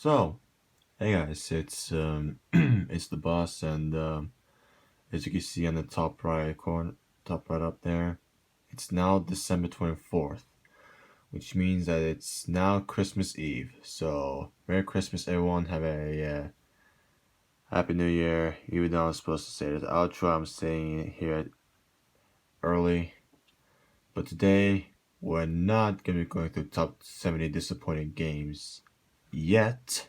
So, hey guys, it's it's the boss, and as you can see on the top right corner, top right up there, it's now December 24th, which means that it's now Christmas Eve. So, Merry Christmas, everyone. Have a Happy New Year. Even though I'm supposed to say this outro, I'm saying it here early. But today, we're not gonna be going through top 70 disappointing games yet.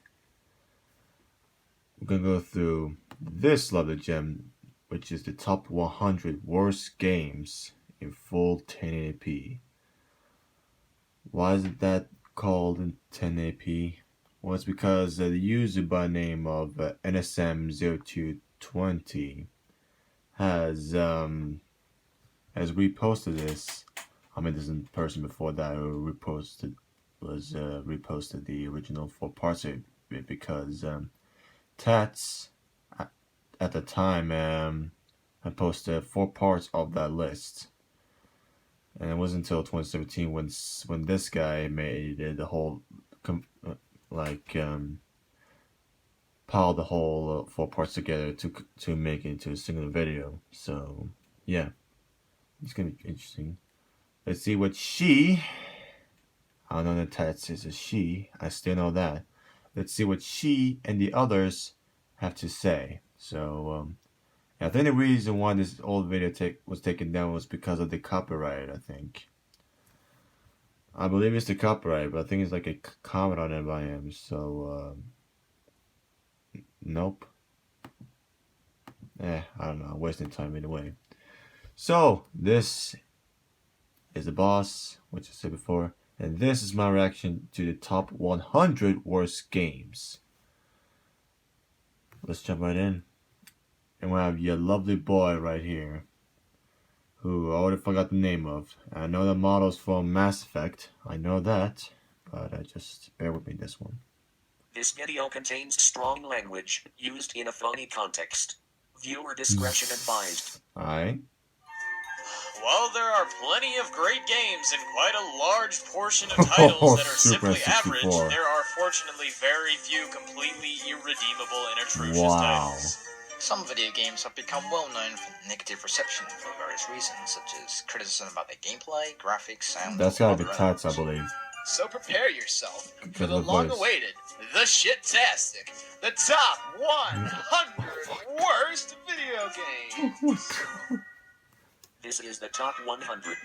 We're gonna go through this lovely gem, which is the top 100 worst games in full 1080p. Why is it that called in 1080p? Well, it's because the user by name of NSM0220 has reposted this. I mean, this in person before that reposted the original 4 parts of it because Tats at the time had posted 4 parts of that list, and it wasn't until 2017 when this guy made the whole piled the whole 4 parts together to make it into a single video. So yeah, it's gonna be interesting. Let's see what she. I don't know that Tats is a she. I still know that. Let's see what she and the others have to say. So, I think the reason why this old video was taken down was because of the copyright, I think. I believe it's the copyright, but I think it's like a comment on it by him, so, nope. I don't know, wasting time anyway. So, this is the boss, which I said before, and this is my reaction to the top 100 worst games. Let's jump right in. And we have your lovely boy right here, who I already forgot the name of. I know the model's from Mass Effect, I know that, but just bear with me this one. This video contains strong language, used in a funny context. Viewer discretion advised. Alright. While there are plenty of great games and quite a large portion of titles that are Super simply average, 64. there are fortunately very few completely irredeemable and atrocious Wow. titles. Some video games have become well known for negative reception for various reasons, such as criticism about their gameplay, graphics, sound, That's or gotta be other Tats, I elements. believe. So prepare yourself for Because the of the voice. long-awaited, the shit-tastic, the top 100 worst video games. This is the top 100.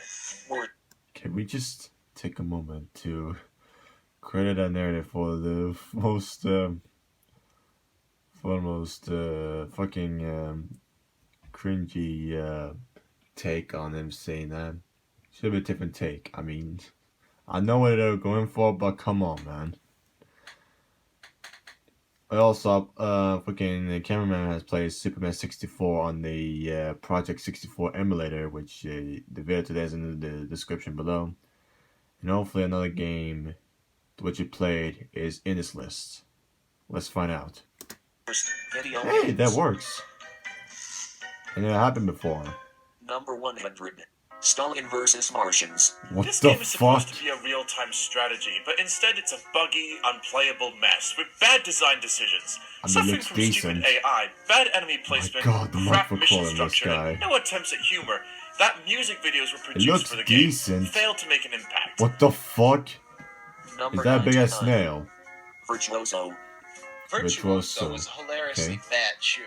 Can we just take a moment to credit that narrative for the most fucking cringy take on him saying that? Should be a different take. I mean, I know what they're going for, but come on, man. I also, fucking the cameraman has played Superman 64 on the Project 64 emulator, which the video today is in the description below. And hopefully another game which you played is in this list. Let's find out. Hey, that works. And it happened before. Number 100. Stalin vs. Martians. What This the game is supposed fuck? to be a real-time strategy, but instead it's a buggy, unplayable mess with bad design decisions, I mean, suffering looks from decent. stupid AI, bad enemy placement, God, the crap microphone mission in this structure, guy. and no attempts at humor. That music videos were produced looks for the decent. game failed to make an impact. What the fuck? Number Is that a big ass 99. snail? Virtuoso. Virtuoso was a hilariously Okay. bad shooter.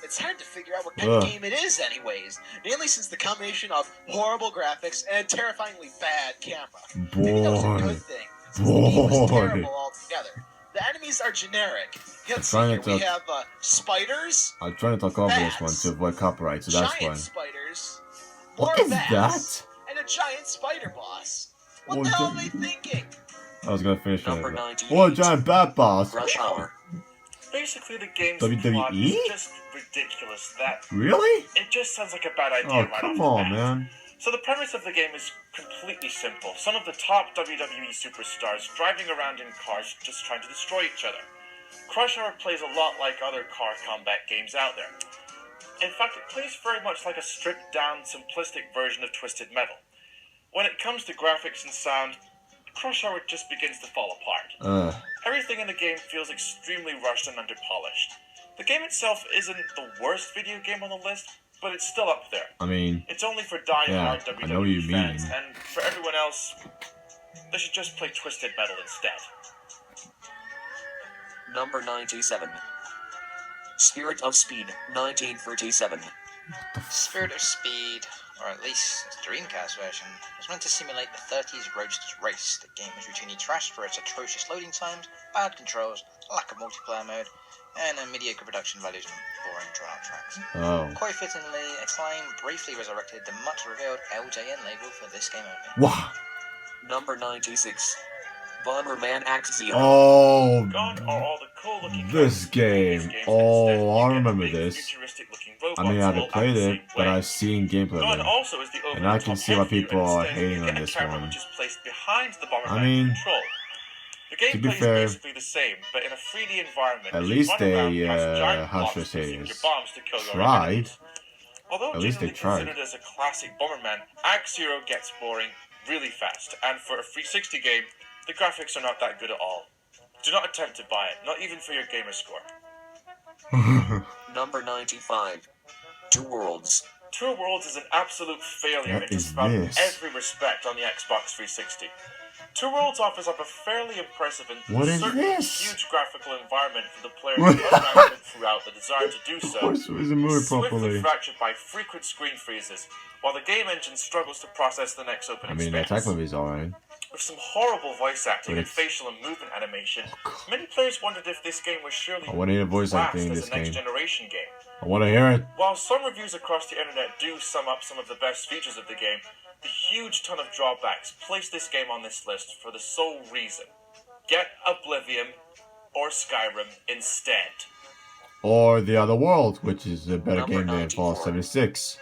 It's hard to figure out what kind Ugh. of game it is anyways, mainly since the combination of horrible graphics and a terrifyingly bad camera. Maybe that was a Boy. good thing, since the game was Boy. terrible altogether. The enemies are generic. Let's see trying here, to we talk- have spiders, I'm trying to talk over this one to avoid copyright, so that's giant why. spiders, What more is bats, that? and a giant spider boss. What Oh, the hell are dude. they thinking? I was gonna finish Number it. 98. Oh, a giant bat boss! Rush Hour. Basically, the game's WWE? plot is just ridiculous. That Really? it just sounds like a bad idea Oh, right come off the on, bat. man. So the premise of the game is completely simple. Some of the top WWE superstars driving around in cars just trying to destroy each other. Crush Hour plays a lot like other car combat games out there. In fact, it plays very much like a stripped-down, simplistic version of Twisted Metal. When it comes to graphics and sound, Crush Hour just begins to fall apart. Everything in the game feels extremely rushed and underpolished. The game itself isn't the worst video game on the list, but it's still up there. I mean, It's only for die-hard Yeah, WWE I know what you fans, mean. and for everyone else, they should just play Twisted Metal instead. Number 97. Spirit of Speed, 1937. Spirit of Speed, or at least its Dreamcast version, was meant to simulate the 30s Roadsters race. The game was routinely trashed for its atrocious loading times, bad controls, lack of multiplayer mode, and a mediocre production values and boring trial tracks. oh. Quite fittingly, Acclaim briefly resurrected the much-revealed LJN label for this game only. Wow. Number 96. Bomberman Act Zero. Oh, Gone are all the cool-looking this guns from previous game. games, and Oh, instead you I get remember big, this. futuristic-looking I robots mean, I all haven't act played the it, same but way. I've seen gameplay Gone of it. also is the And I can see why people are hating on this camera one. which is placed behind the Bomberman I mean, control. The to be gameplay fair, is basically the same, but in a 3D environment. at as you least run they, around past giant how should I blocks say using this? your bombs to kill your Tried. enemies. Although At least they generally tried. considered as a classic Bomberman, Act Zero gets boring really fast, and for a 360 game, the graphics are not that good at all. Do not attempt to buy it, not even for your gamer score. Number 95. Two Worlds. Two Worlds is an absolute failure What in just is about this? every respect on the Xbox 360. Two Worlds offers up a fairly impressive and What is certainly this? huge graphical environment for the player What? to interact with throughout the desire to do Of so. course, it wasn't moving Swiftly properly. fractured by frequent screen freezes, while the game engine struggles to process the next opening I mean, the space. attack movie is alright. With some horrible voice acting But and it's- facial and movement animation, Oh, God. many players wondered if this game was surely I want to hear voice classed acting in as this a next game. generation game. I want to hear it. While some reviews across the internet do sum up some of the best features of the game, the huge ton of drawbacks place this game on this list for the sole reason: get Oblivion or Skyrim instead. Or The Other World, which is a better Number game than 94. Fallout 76.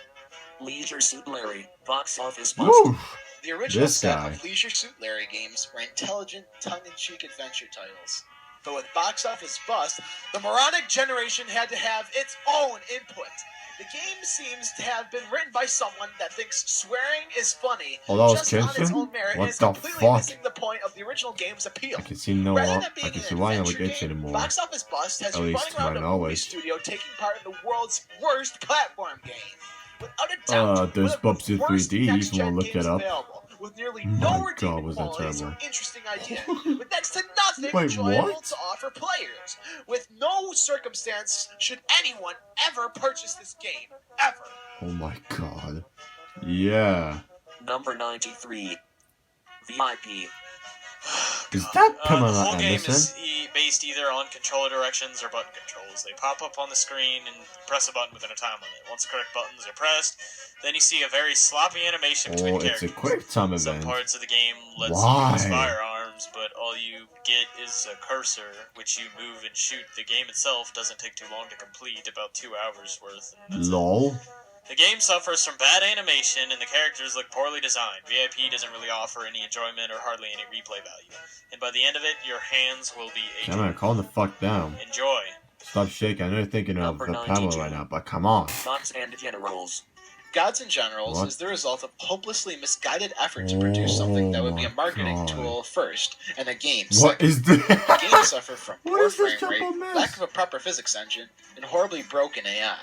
Leisure Suit Larry, box office bust. Woo! The original This set guy. of Leisure Suit Larry games were intelligent, tongue-in-cheek adventure titles. But with box office bust, the moronic generation had to have its own input. The game seems to have been written by someone that thinks swearing is funny Oh, that was just on its Kingston? own merit What and is the completely fuck? missing the point of the original game's appeal. I can see no. Rather I than being can an see why I don't adventure like itch game, anymore. Box Office Bust has At you least running to around my a movie knowledge. studio taking part in the world's worst platform game. Without a doubt, There's one of the Bubsy worst 3D if you next-gen wanna look it games up. available, with nearly My no God, redeeming was that qualities or terrible. interesting ideas, with next to nothing Wait, enjoyable what? to offer players. With no circumstance should anyone ever purchase this game, ever. Oh my god. Yeah. Number 93. VIP. Is that the Pamela whole game Anderson? is based either on controller directions or button controls. They pop up on the screen and you press a button within a time limit. Once the correct buttons are pressed, then you see a very sloppy animation between Oh, it's a characters. quick time Some event. parts of the game lets Why? you use firearms, but all you get is a cursor, which you move and shoot. The game itself doesn't take too long to complete, about 2 hours worth. And that's it. LOL. The game suffers from bad animation and the characters look poorly designed. VIP doesn't really offer any enjoyment or hardly any replay value. And by the end of it, your hands will be aching. Come on, calm the fuck down. Enjoy. Stop shaking. I know you're thinking of Number the 92. Pamela right now, but come on. Gods and Generals. Gods and Generals What? is the result of hopelessly misguided effort to produce something that would be a Oh my marketing God. tool first, and a game What second. is this? Games suffer from What poor is this frame rate, jumbo mess? lack of a proper physics engine, and horribly broken AI.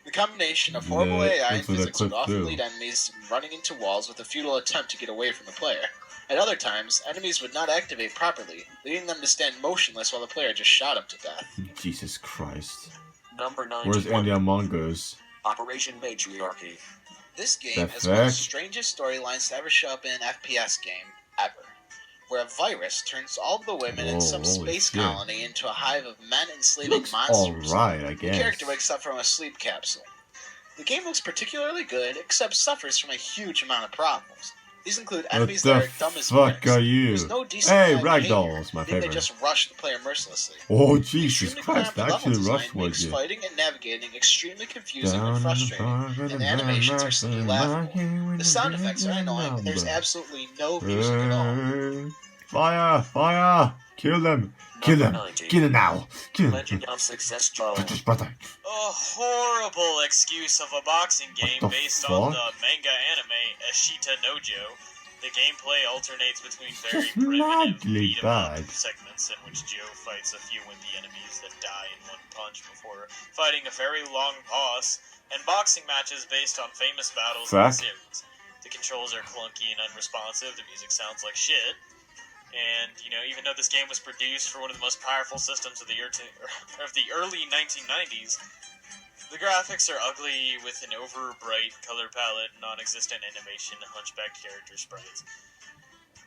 The combination of horrible The- AI and that's what I physics would clicked often through. lead enemies running into walls with a futile attempt to get away from the player. At other times, enemies would not activate properly, leading them to stand motionless while the player just shot them to death. Jesus Christ. Number Where's 91. Andy Among Us? Operation Matriarchy. This game The has one of the fuck? strangest storylines to ever show up in an FPS game, ever. Where a virus turns all of the women in Whoa, some holy space shit. colony into a hive of men enslaving Looks monsters. alright, I The guess. character wakes up from a sleep capsule. The game looks particularly good, except suffers from a huge amount of problems. These include What enemies the that are dumb as fuck bricks. are you? There's no decent Hey, AI behavior. Ragdolls, my I think they favorite. just rush the player mercilessly. Oh, Jesus Extremely Christ, cramped actually level rush design was makes you. fighting and navigating extremely confusing Down and frustrating. and the animations are simply laughable. The sound effects are annoying, and there's absolutely no music at all. Fire! Fire! Kill them! Kill Number them! 90. Kill them now! Kill them! Legend of Success Joe. Put this brother. A horrible excuse of a boxing game the based fuck? on the manga anime Ashita Nojo. The gameplay alternates between very Just primitive madly beat 'em up bad. segments in which Joe fights a few wimpy enemies that die in one punch before fighting a very long boss, and boxing matches based on famous battles in the Fuck. series. The controls are clunky and unresponsive, the music sounds like shit, and, even though this game was produced for one of the most powerful systems of the early 1990s, the graphics are ugly with an over-bright color palette, non-existent animation, and hunchback character sprites.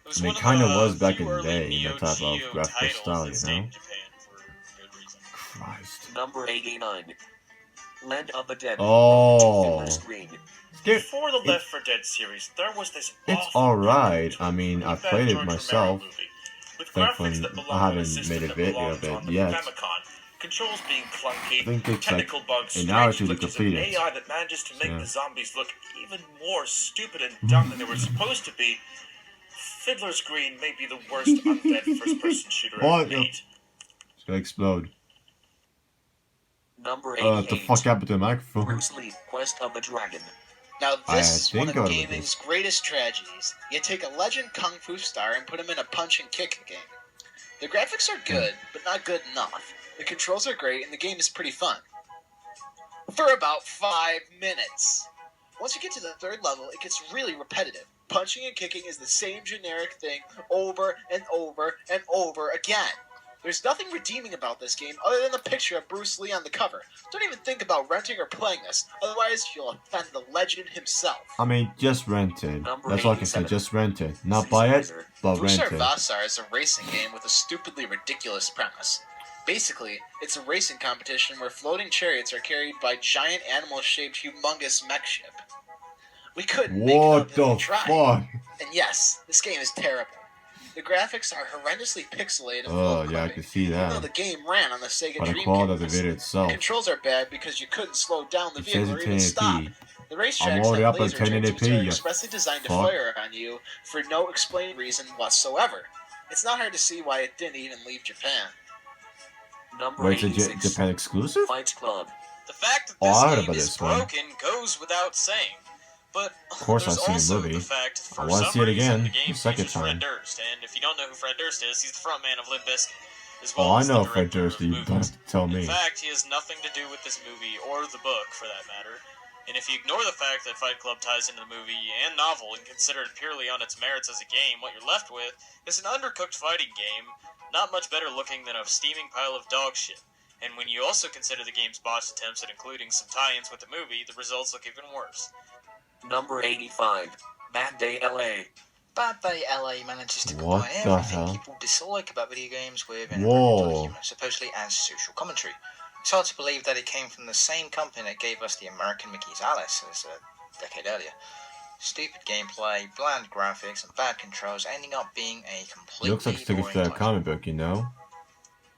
It was I mean, one of kinda the was back few in the early day, Neo that type of Geo graphical titles style, that you stayed know? in Japan for good reason. Christ. Number 89. Land of the Dead. Oh. Fiddler's Green. Dude, Before the it- Left 4 Dead series, there was this it's awful, alright. I really mean, I've bad played it George Romero myself. movie, with Thankfully, graphics that I belong on a haven't system made a that video belongs of it on the yet. Famicom, controls being clunky, I think it's technical like bugs, an hour strange to glitches, complete and it. AI that manages to make Yeah. the zombies look even more stupid and dumb than they were supposed to be. Fiddler's Green may be the worst undead first-person shooter What ever the- made. It's gonna explode. Number 88. What the fuck happened to the microphone? Bruce Lee, Quest of the Dragon. Now this is one think of I would gaming's greatest tragedies. You take a legend kung fu star and put him in a punch and kick game. The graphics are good, but not good enough. The controls are great, and the game is pretty fun. For about 5 minutes. Once you get to the third level, it gets really repetitive. Punching and kicking is the same generic thing over and over and over again. There's nothing redeeming about this game other than the picture of Bruce Lee on the cover. Don't even think about renting or playing this, otherwise you'll offend the legend himself. I mean, just rent it. Number That's all I can say. 87. Just rent it. Not buy it, Caesar. but rent Fushar it. Vassar is a racing game with a stupidly ridiculous premise. Basically, it's a racing competition where floating chariots are carried by giant animal-shaped humongous mech ship. We couldn't make it What up if the we tried. fuck? And yes, this game is terrible. The graphics are horrendously pixelated and full Oh, of yeah, I clipping, can see even though that. the game ran on the Sega But the quality of the Dreamcast. video The itself. controls are bad because you couldn't slow down the It says vehicle or it's even stop. 1080p. The I'm racetracks already have up at laser turrets which 1080p, are you expressly designed to fuck. fire on you for no explained reason whatsoever. It's not hard to see why it didn't even leave Japan. Number Wait, it's a 86. Japan exclusive? Fight Club. The fact that Oh, I heard this game about is this one. broken goes without saying. But Of course there's I've seen the also movie. the fact that I for wanna some see it reason again, the game the second features Fred time. Durst, and if you don't know who Fred Durst is, he's the frontman of Limp Bizkit, as Oh, well I as know the Fred director Durst. of You don't movies. have to tell In me. fact, he has nothing to do with this movie or the book, for that matter. And if you ignore the fact that Fight Club ties into the movie and novel and consider it purely on its merits as a game, what you're left with is an undercooked fighting game, not much better looking than a steaming pile of dog shit. And when you also consider the game's botched attempts at including some tie-ins with the movie, the results look even worse. Number 85. Bad Day LA. Bad Day LA manages to What combine the everything hell? people dislike about video games with an Whoa. environmental humor, supposedly as social commentary. It's hard to believe that it came from the same company that gave us the American Mickey's Alice as a decade earlier. Stupid gameplay, bland graphics, and bad controls ending up being a It completely looks like it's taken boring to a title. comic book, you know?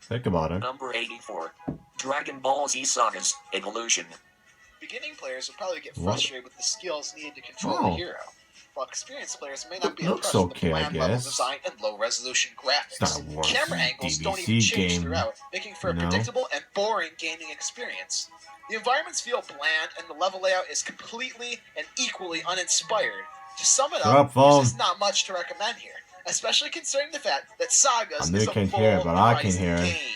Think about it. Number 84. Dragon Ball Z Sagas Evolution. Beginning players will probably get What? frustrated with the skills needed to control Oh. the hero, while experienced players may not be Looks impressed with okay, the I bland level guess. design and low-resolution graphics. Star Wars Camera angles don't even DBC change game, throughout, making for a you know? predictable and boring gaming experience. The environments feel bland, and the level layout is completely and equally uninspired. To sum it Shut up, up, phone. there's just not much to recommend here, especially considering the fact that Sagas I know is you a can't hear it, but I can full-priced hear it. game.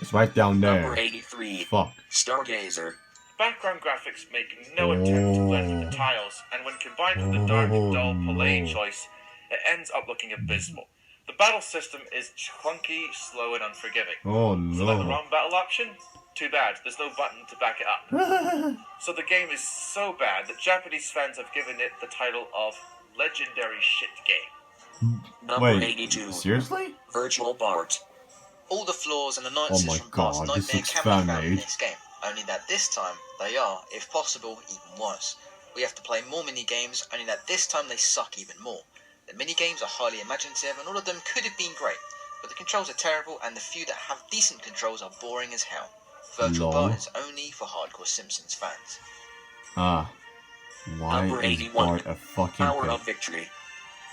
It's right down Number there. 83. Fuck. Stargazer. Background graphics make no attempt to blend with the tiles, and when combined with the dark, dull Palais choice, it ends up looking abysmal. The battle system is clunky, slow, and unforgiving. Oh Select the no. wrong battle option? Too bad, there's no button to back it up. So the game is so bad that Japanese fans have given it the title of Legendary Shit Game. Number Wait, 82. seriously? Virtual Bart. All the flaws and annoyances Oh my from past God, this Nightmare looks can be found in fan-made. this game, only that this time they are, if possible, even worse. We have to play more mini-games, only that this time they suck even more. The mini-games are highly imaginative and all of them could have been great, but the controls are terrible and the few that have decent controls are boring as hell. Virtual Lol. Bart is only for hardcore Simpsons fans. Ah. Why Number is 81. Bart a fucking Power pig? of Victory.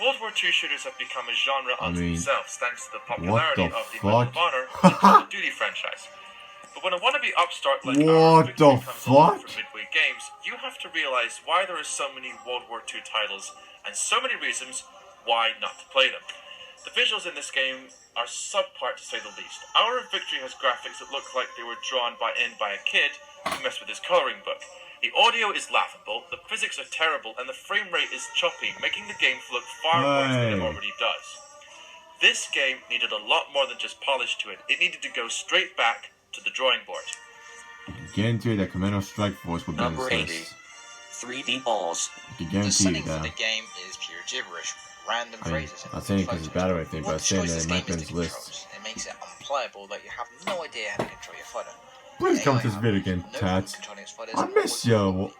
World War II shooters have become a genre unto mean, themselves thanks to the popularity what the of the Medal of fuck? Honor and the Call of Duty franchise. But when a wannabe upstart like What our the Victory comes along fuck? for Midway Games, you have to realize why there are so many World War II titles and so many reasons why not to play them. The visuals in this game are subpar to say the least. Hour of Victory has graphics that look like they were drawn by a kid who messed with his coloring book. The audio is laughable, the physics are terrible, and the frame rate is choppy, making the game look far worse than it already does. This game needed a lot more than just polish to it. It needed to go straight back to the drawing board. I can guarantee you that Commando Strike Force would be on Number this 80. list. 3D balls. I can The guarantee you setting for that. the game is pure gibberish, random I mean, phrases. and I'm saying it 'cause it's photos. battle right there, but What I'm saying destroys that this it might game be is on the this list. controls. It makes it unplayable that you have no idea how to control your fighter. Please The come AI to this video again, no Tats. controlling its fighters I and miss always will. you,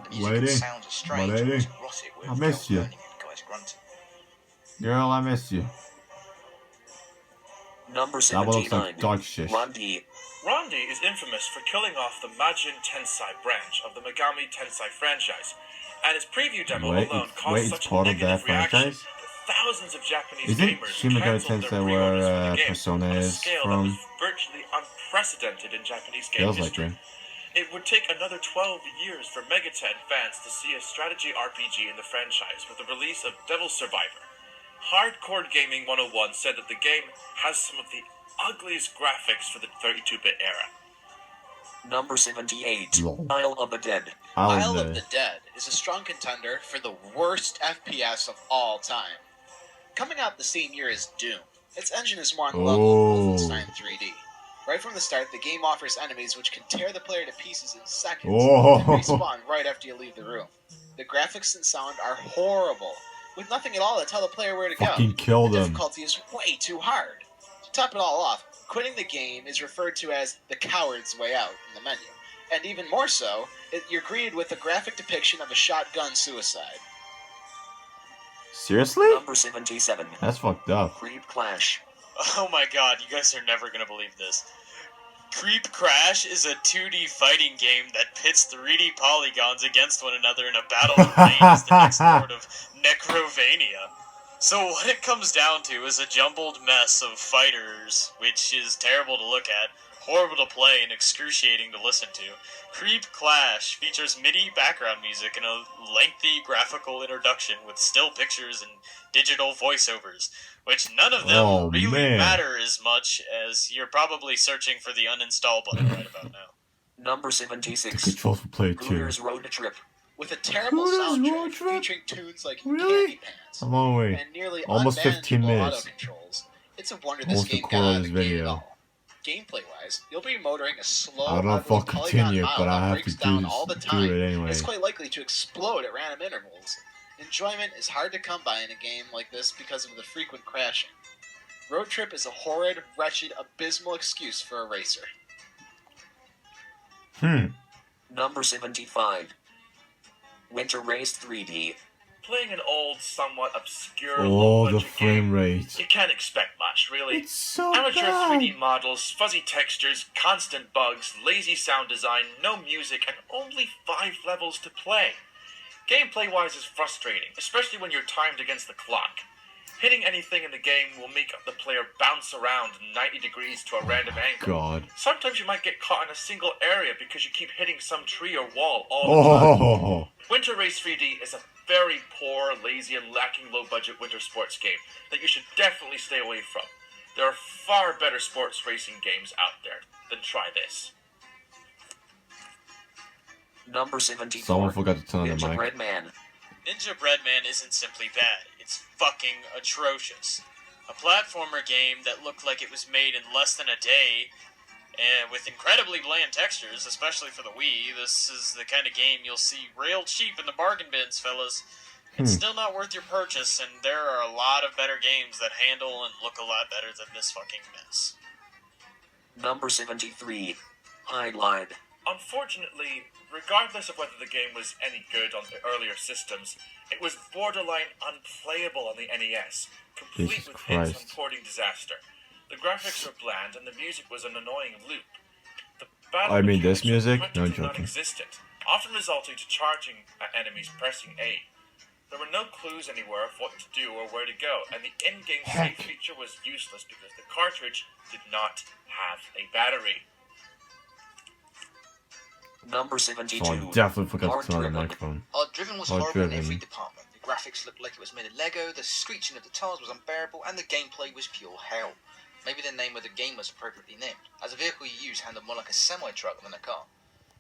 The music lady. and sounds are strange, lady. almost erotic, with I miss girls you. moaning and guys grunting. Girl, I miss you. Number That one looks 79. like dog shit. Rondi. Rondi is infamous for killing off the Majin Tensei branch of the Megami Tensei franchise, and its preview demo alone caused such it's a part of negative that reaction franchise? that thousands of Japanese Isn't gamers Shin Megami canceled their Tensei pre-orders for where the game Persona on a is scale that from? was virtually unprecedented in Japanese game Feels like history. it. It would take another 12 years for Megaten fans to see a strategy RPG in the franchise with the release of Devil Survivor. Hardcore Gaming 101 said that the game has some of the ugliest graphics for the 32-bit era. Number 78. Lol. Isle of the Dead. Isle of I'll the Dead is a strong contender for the worst FPS of all time. Coming out the same year as Doom, its engine is more on the level of Wolfenstein 3D. Right from the start, the game offers enemies which can tear the player to pieces in seconds Oh. and respawn right after you leave the room. The graphics and sound are horrible, with nothing at all to tell the player where to fucking go. kill The them. difficulty is way too hard. To top it all off, quitting the game is referred to as the coward's way out in the menu. And even more so, you're greeted with a graphic depiction of a shotgun suicide. Seriously? Number 77. That's fucked up. Creep Clash. Oh my god, you guys are never gonna believe this. Creep Crash is a 2D fighting game that pits 3D polygons against one another in a battle of rain as the next lord of Necrovania. So what it comes down to is a jumbled mess of fighters, which is terrible to look at, horrible to play, and excruciating to listen to. Creep Clash features MIDI background music and a lengthy graphical introduction with still pictures and digital voiceovers, which none of them really man. matter as much as you're probably searching for the uninstall button right about now. Number The 76. controls for player 2. Hooters Road Trip. With a terrible Who does Road soundtrack Trip? featuring tunes like Really? Candy Pants I'm on the way. and nearly Almost 15 unmanageable minutes. auto controls, it's a wonder this Almost a game got quarter out of of the this gate at video. all. Gameplay-wise, you'll be motoring a slow, I don't know if ugly I'll continue, polygon but model I that have breaks to down do, all the do time. it anyway. It's quite likely to explode at random intervals. Enjoyment is hard to come by in a game like this because of the frequent crashing. Road Trip is a horrid, wretched, abysmal excuse for a racer. Number 75. Winter Race 3D. Playing an old, somewhat obscure, Oh, the low-budget frame game, rate. you can't expect much, really. It's so Amateur bad. 3D models, fuzzy textures, constant bugs, lazy sound design, no music, and only 5 levels to play. Gameplay-wise is frustrating, especially when you're timed against the clock. Hitting anything in the game will make the player bounce around 90 degrees to a random angle. God. Sometimes you might get caught in a single area because you keep hitting some tree or wall all the time. Oh. Winter Race 3D is a very poor, lazy, and lacking low-budget winter sports game that you should definitely stay away from. There are far better sports racing games out there than try this. Number 74. Someone forgot to turn on the Ninja mic. Bread Man. Ninja Breadman isn't simply bad, it's fucking atrocious. A platformer game that looked like it was made in less than a day, and with incredibly bland textures, especially for the Wii. This is the kind of game you'll see real cheap in the bargain bins, fellas. It's still not worth your purchase, and there are a lot of better games that handle and look a lot better than this fucking mess. Number 73. Highline. Unfortunately, regardless of whether the game was any good on the earlier systems, it was borderline unplayable on the NES, complete Jesus with hits Christ. and porting disaster. The graphics were bland, and the music was an annoying loop. The battle I mean, this mechanics were music? No practically joking. non-existent, often resulting to charging at enemies pressing A. There were no clues anywhere of what to do or where to go, and the in-game save Heck. feature was useless because the cartridge did not have a battery. Number 72. So I definitely forgot Hard to turn on the Driven. microphone. Hard Driven was Hard horrible in Driven. every department. The graphics graphics looked like it was made of Lego, the screeching of the tires was unbearable, and the gameplay was pure hell. Maybe the name of the game was appropriately named, as the vehicle you use handled more like a semi-truck than a car.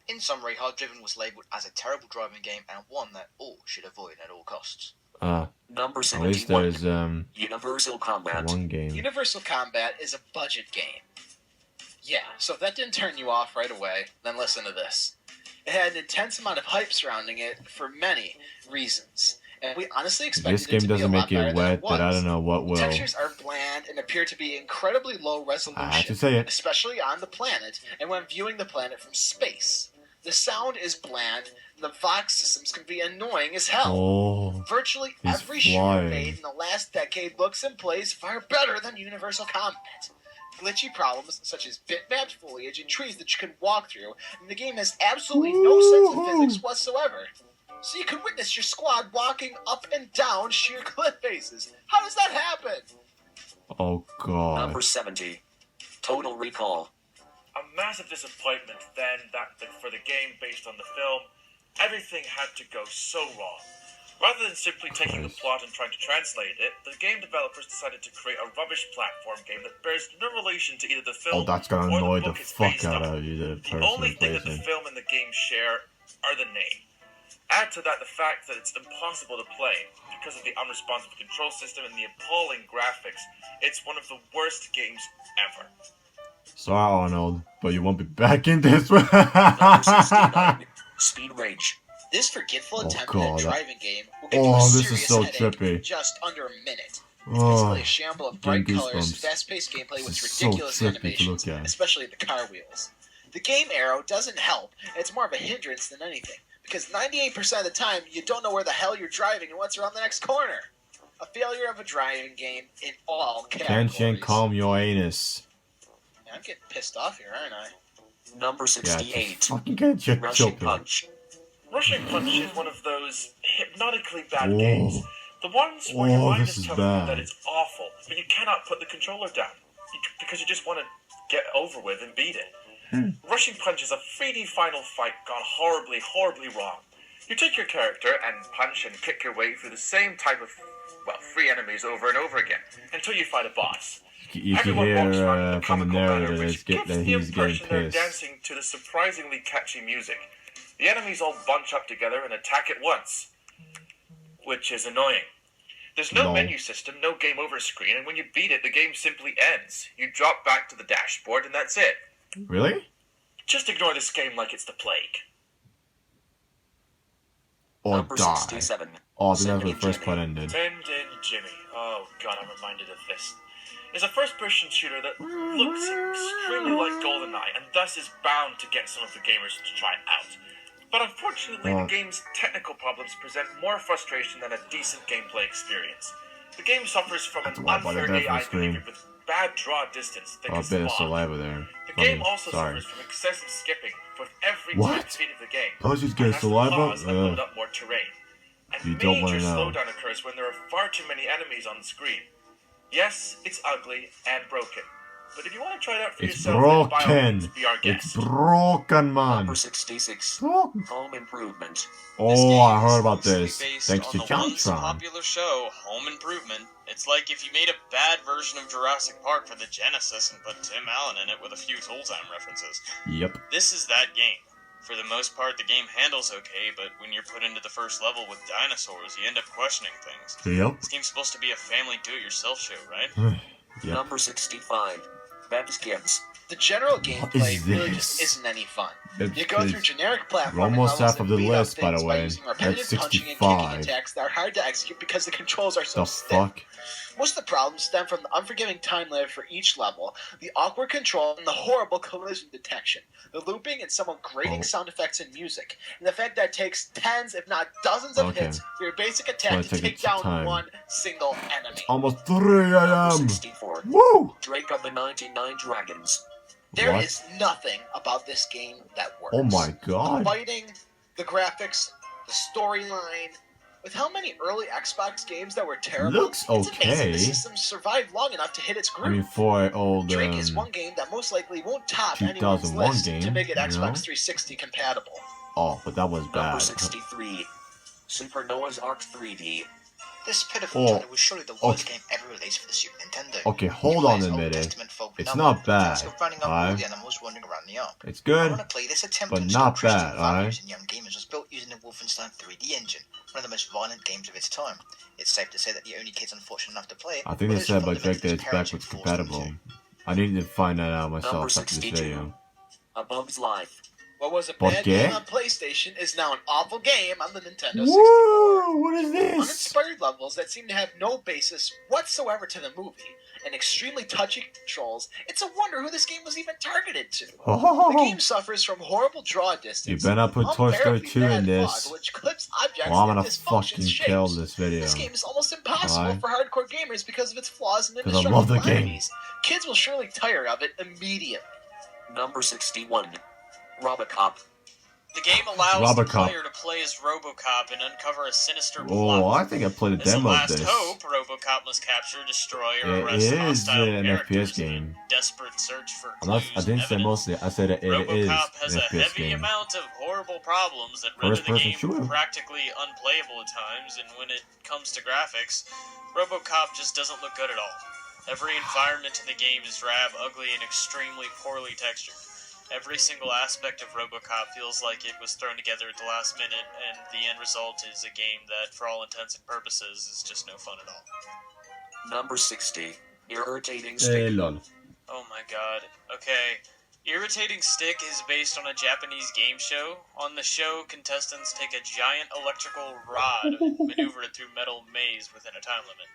In summary, Hard Driven was labelled as a terrible driving game and one that all should avoid at all costs. Number At least 71. there's Universal Combat. one game. Universal Combat is a budget game. Yeah, so if that didn't turn you off right away, then listen to this. It had an intense amount of hype surrounding it for many reasons. And we honestly If expected this it game to be a doesn't lot make better it than wet, it then I was. don't know what will. Textures are bland and appear to be incredibly low resolution. I have to say it. Especially on the planet and when viewing the planet from space. The sound is bland, and the Vox systems can be annoying as hell. Oh, Virtually he's every shooter flying. made in the last decade looks and plays far better than Universal Combat. Glitchy problems such as bitmapped foliage and trees that you can walk through, and the game has absolutely no sense of physics whatsoever. So you can witness your squad walking up and down sheer cliff faces. How does that happen? oh god. Number 70. Total Recall. A massive disappointment then that for the game based on the film, everything had to go so wrong. Rather than simply taking the Christ. plot and trying to translate it, the game developers decided to create a rubbish platform game that bears no relation to either the film Oh, that's gonna or annoy the the book it's fuck based out on. of you, the The person only who thing plays that the it. film and the game share are the name. Add to that the fact that it's impossible to play because of the unresponsive control system and the appalling graphics. It's one of the worst games ever. Sorry, Arnold, but you won't be back in this one. Number 69. Speed Rage. This forgetful Oh, attempt God, at a that- driving game will give you Oh, a this is serious so headache trippy. in just under a minute. It's Oh, basically a shamble of bright getting colors, goosebumps. fast-paced gameplay with This is so ridiculous trippy to animations, look at. especially the car wheels. The game arrow doesn't help, and it's more of a hindrance than anything, because 98% of the time, you don't know where the hell you're driving and what's around the next corner. A failure of a driving game in all categories. Kenshin, calm your anus. Man, I'm getting pissed off here, aren't I? Number Yeah, 68. just fucking get your Rushing children. Punch. Rushing Punch is one of those hypnotically bad Whoa. games. The ones where your Oh, mind this is is telling you that bad. it's awful, but you cannot put the controller down because you just want to get over with and beat it. Rushing Punch is a 3D final fight gone horribly, horribly wrong. You take your character and punch and kick your way through the same type of, well, 3 enemies over and over again until you fight a boss. You can Everyone hear walks around in a from the comical manner, narrator which that gives the he's getting impression they're pissed. dancing to the surprisingly catchy music. The enemies all bunch up together and attack at once, which is annoying. There's no Lol. menu system, no game over screen, and when you beat it, the game simply ends. You drop back to the dashboard, and that's it. Really? Just ignore this game like it's the plague. Or Number die. 67. Oh, then that's where Sending the first Jimmy. part ended. Send in Jimmy. Oh god, I'm reminded of this. It's a first-person shooter that looks extremely like GoldenEye, and thus is bound to get some of the gamers to try it out. But unfortunately, Oh. the game's technical problems present more frustration than a decent gameplay experience. The game suffers from That's an why I unfair definitely AI scream. behavior with bad draw distance thick Oh, a as bit of fog. saliva there. The Funny. game also Sorry. suffers from excessive skipping with every What? type speed of the game. I was just and getting has to saliva? pause and load Ugh. up more terrain. And You don't major wanna know. slowdown occurs when there are far too many enemies on the screen. Yes, it's ugly and broken. But if you want to try it out for It's yourself, then by all broken. means, be our It's guest. broken, man. Number 66. Broken. Home Improvement. This Oh, game I is heard about loosely this. based Thanks on to the once Jontron. popular show, Home Improvement. It's like if you made a bad version of Jurassic Park for the Genesis and put Tim Allen in it with a few Tool-Time references. Yep. This is that game. For the most part, the game handles okay, but when you're put into the first level with dinosaurs, you end up questioning things. Yep. This game's supposed to be a family do-it-yourself show, right? Yep. Number 65. Bev's Gibbs. The general What gameplay is really this? just isn't any fun. It's- You go through it's- generic platforming We're almost levels half of and the beat up list, by things the way. using repetitive That's punching and kicking 65. attacks that are hard to execute because the controls are so The stiff. fuck? Most of the problems stem from the unforgiving time limit for each level, the awkward control, and the horrible collision detection, the looping and somewhat grating Oh. sound effects and music, and the fact that it takes tens, if not dozens of Okay. hits for your basic Well, attack it to takes take its down time. one single enemy. Almost 3 Number a.m. 64. Woo! Drake of the 99 Dragons. There What? is nothing about this game that works. Oh my The god. fighting, the graphics, the storyline. With how many early Xbox games that were terrible, Looks it's amazing okay. the system survived long enough to hit its groove. I mean, for old Drake is one game that most likely won't top anyone's 2001 list to game, make it you Xbox know? 360 compatible. Oh, but that was Number bad. 63. Supernova's Arc 3D. This pitiful Oh, title was surely the worst okay. game ever released for the Super Nintendo. Okay, You hold play on as a Old minute. Testament folk It's Noah not with the task bad, of rounding up all alright? the animals wandering around the Ark. It's good, Ironically, this attempt but to instill not Christian bad, alright? values in young gamers was built using the Wolfenstein 3D engine, one of the most violent games of its time. It's safe to say that the only kids unfortunate enough to play it I think were they those said by fundamentalists' Drake that it's parents who backwards forced them compatible. to. I need to find that out Number myself after this 62. video. A Bug's Life. What was a ¿Por bad qué? game on PlayStation is now an awful game on the Nintendo 64. Woo! What is this? Uninspired levels that seem to have no basis whatsoever to the movie, and extremely touchy controls, it's a wonder who this game was even targeted to. The game suffers from horrible draw distance. You better not put Toy Story unbearably 2 in bad this. fog, which clips objects Well, I'm in gonna dysfunctions fucking shapes. kill this video. This game is almost impossible Why? for hardcore gamers because of its flaws and 'Cause I indestructible love the game. enemies. Kids will surely tire of it immediately. Number 61. Robocop. The game allows the Robocop. player to play as RoboCop and uncover a sinister Oh, plot. I think I played a As a demo of last this. hope, RoboCop must capture, destroy, or It arrest is hostile an FPS characters in a game. desperate search for I'm not, clues I didn't and say evidence. mostly. I said it is RoboCop has an a FPS heavy game. amount of horrible problems that render the First-person game shooter. practically unplayable at times, and when it comes to graphics, RoboCop just doesn't look good at all. Every environment in the game is drab, ugly, and extremely poorly textured. Every single aspect of RoboCop feels like it was thrown together at the last minute, and the end result is a game that, for all intents and purposes, is just no fun at all. Number 60. Irritating Hey, Stick. lol. Oh my god. Okay. Irritating Stick is based on a Japanese game show. On the show, contestants take a giant electrical rod and maneuver it through metal maze within a time limit.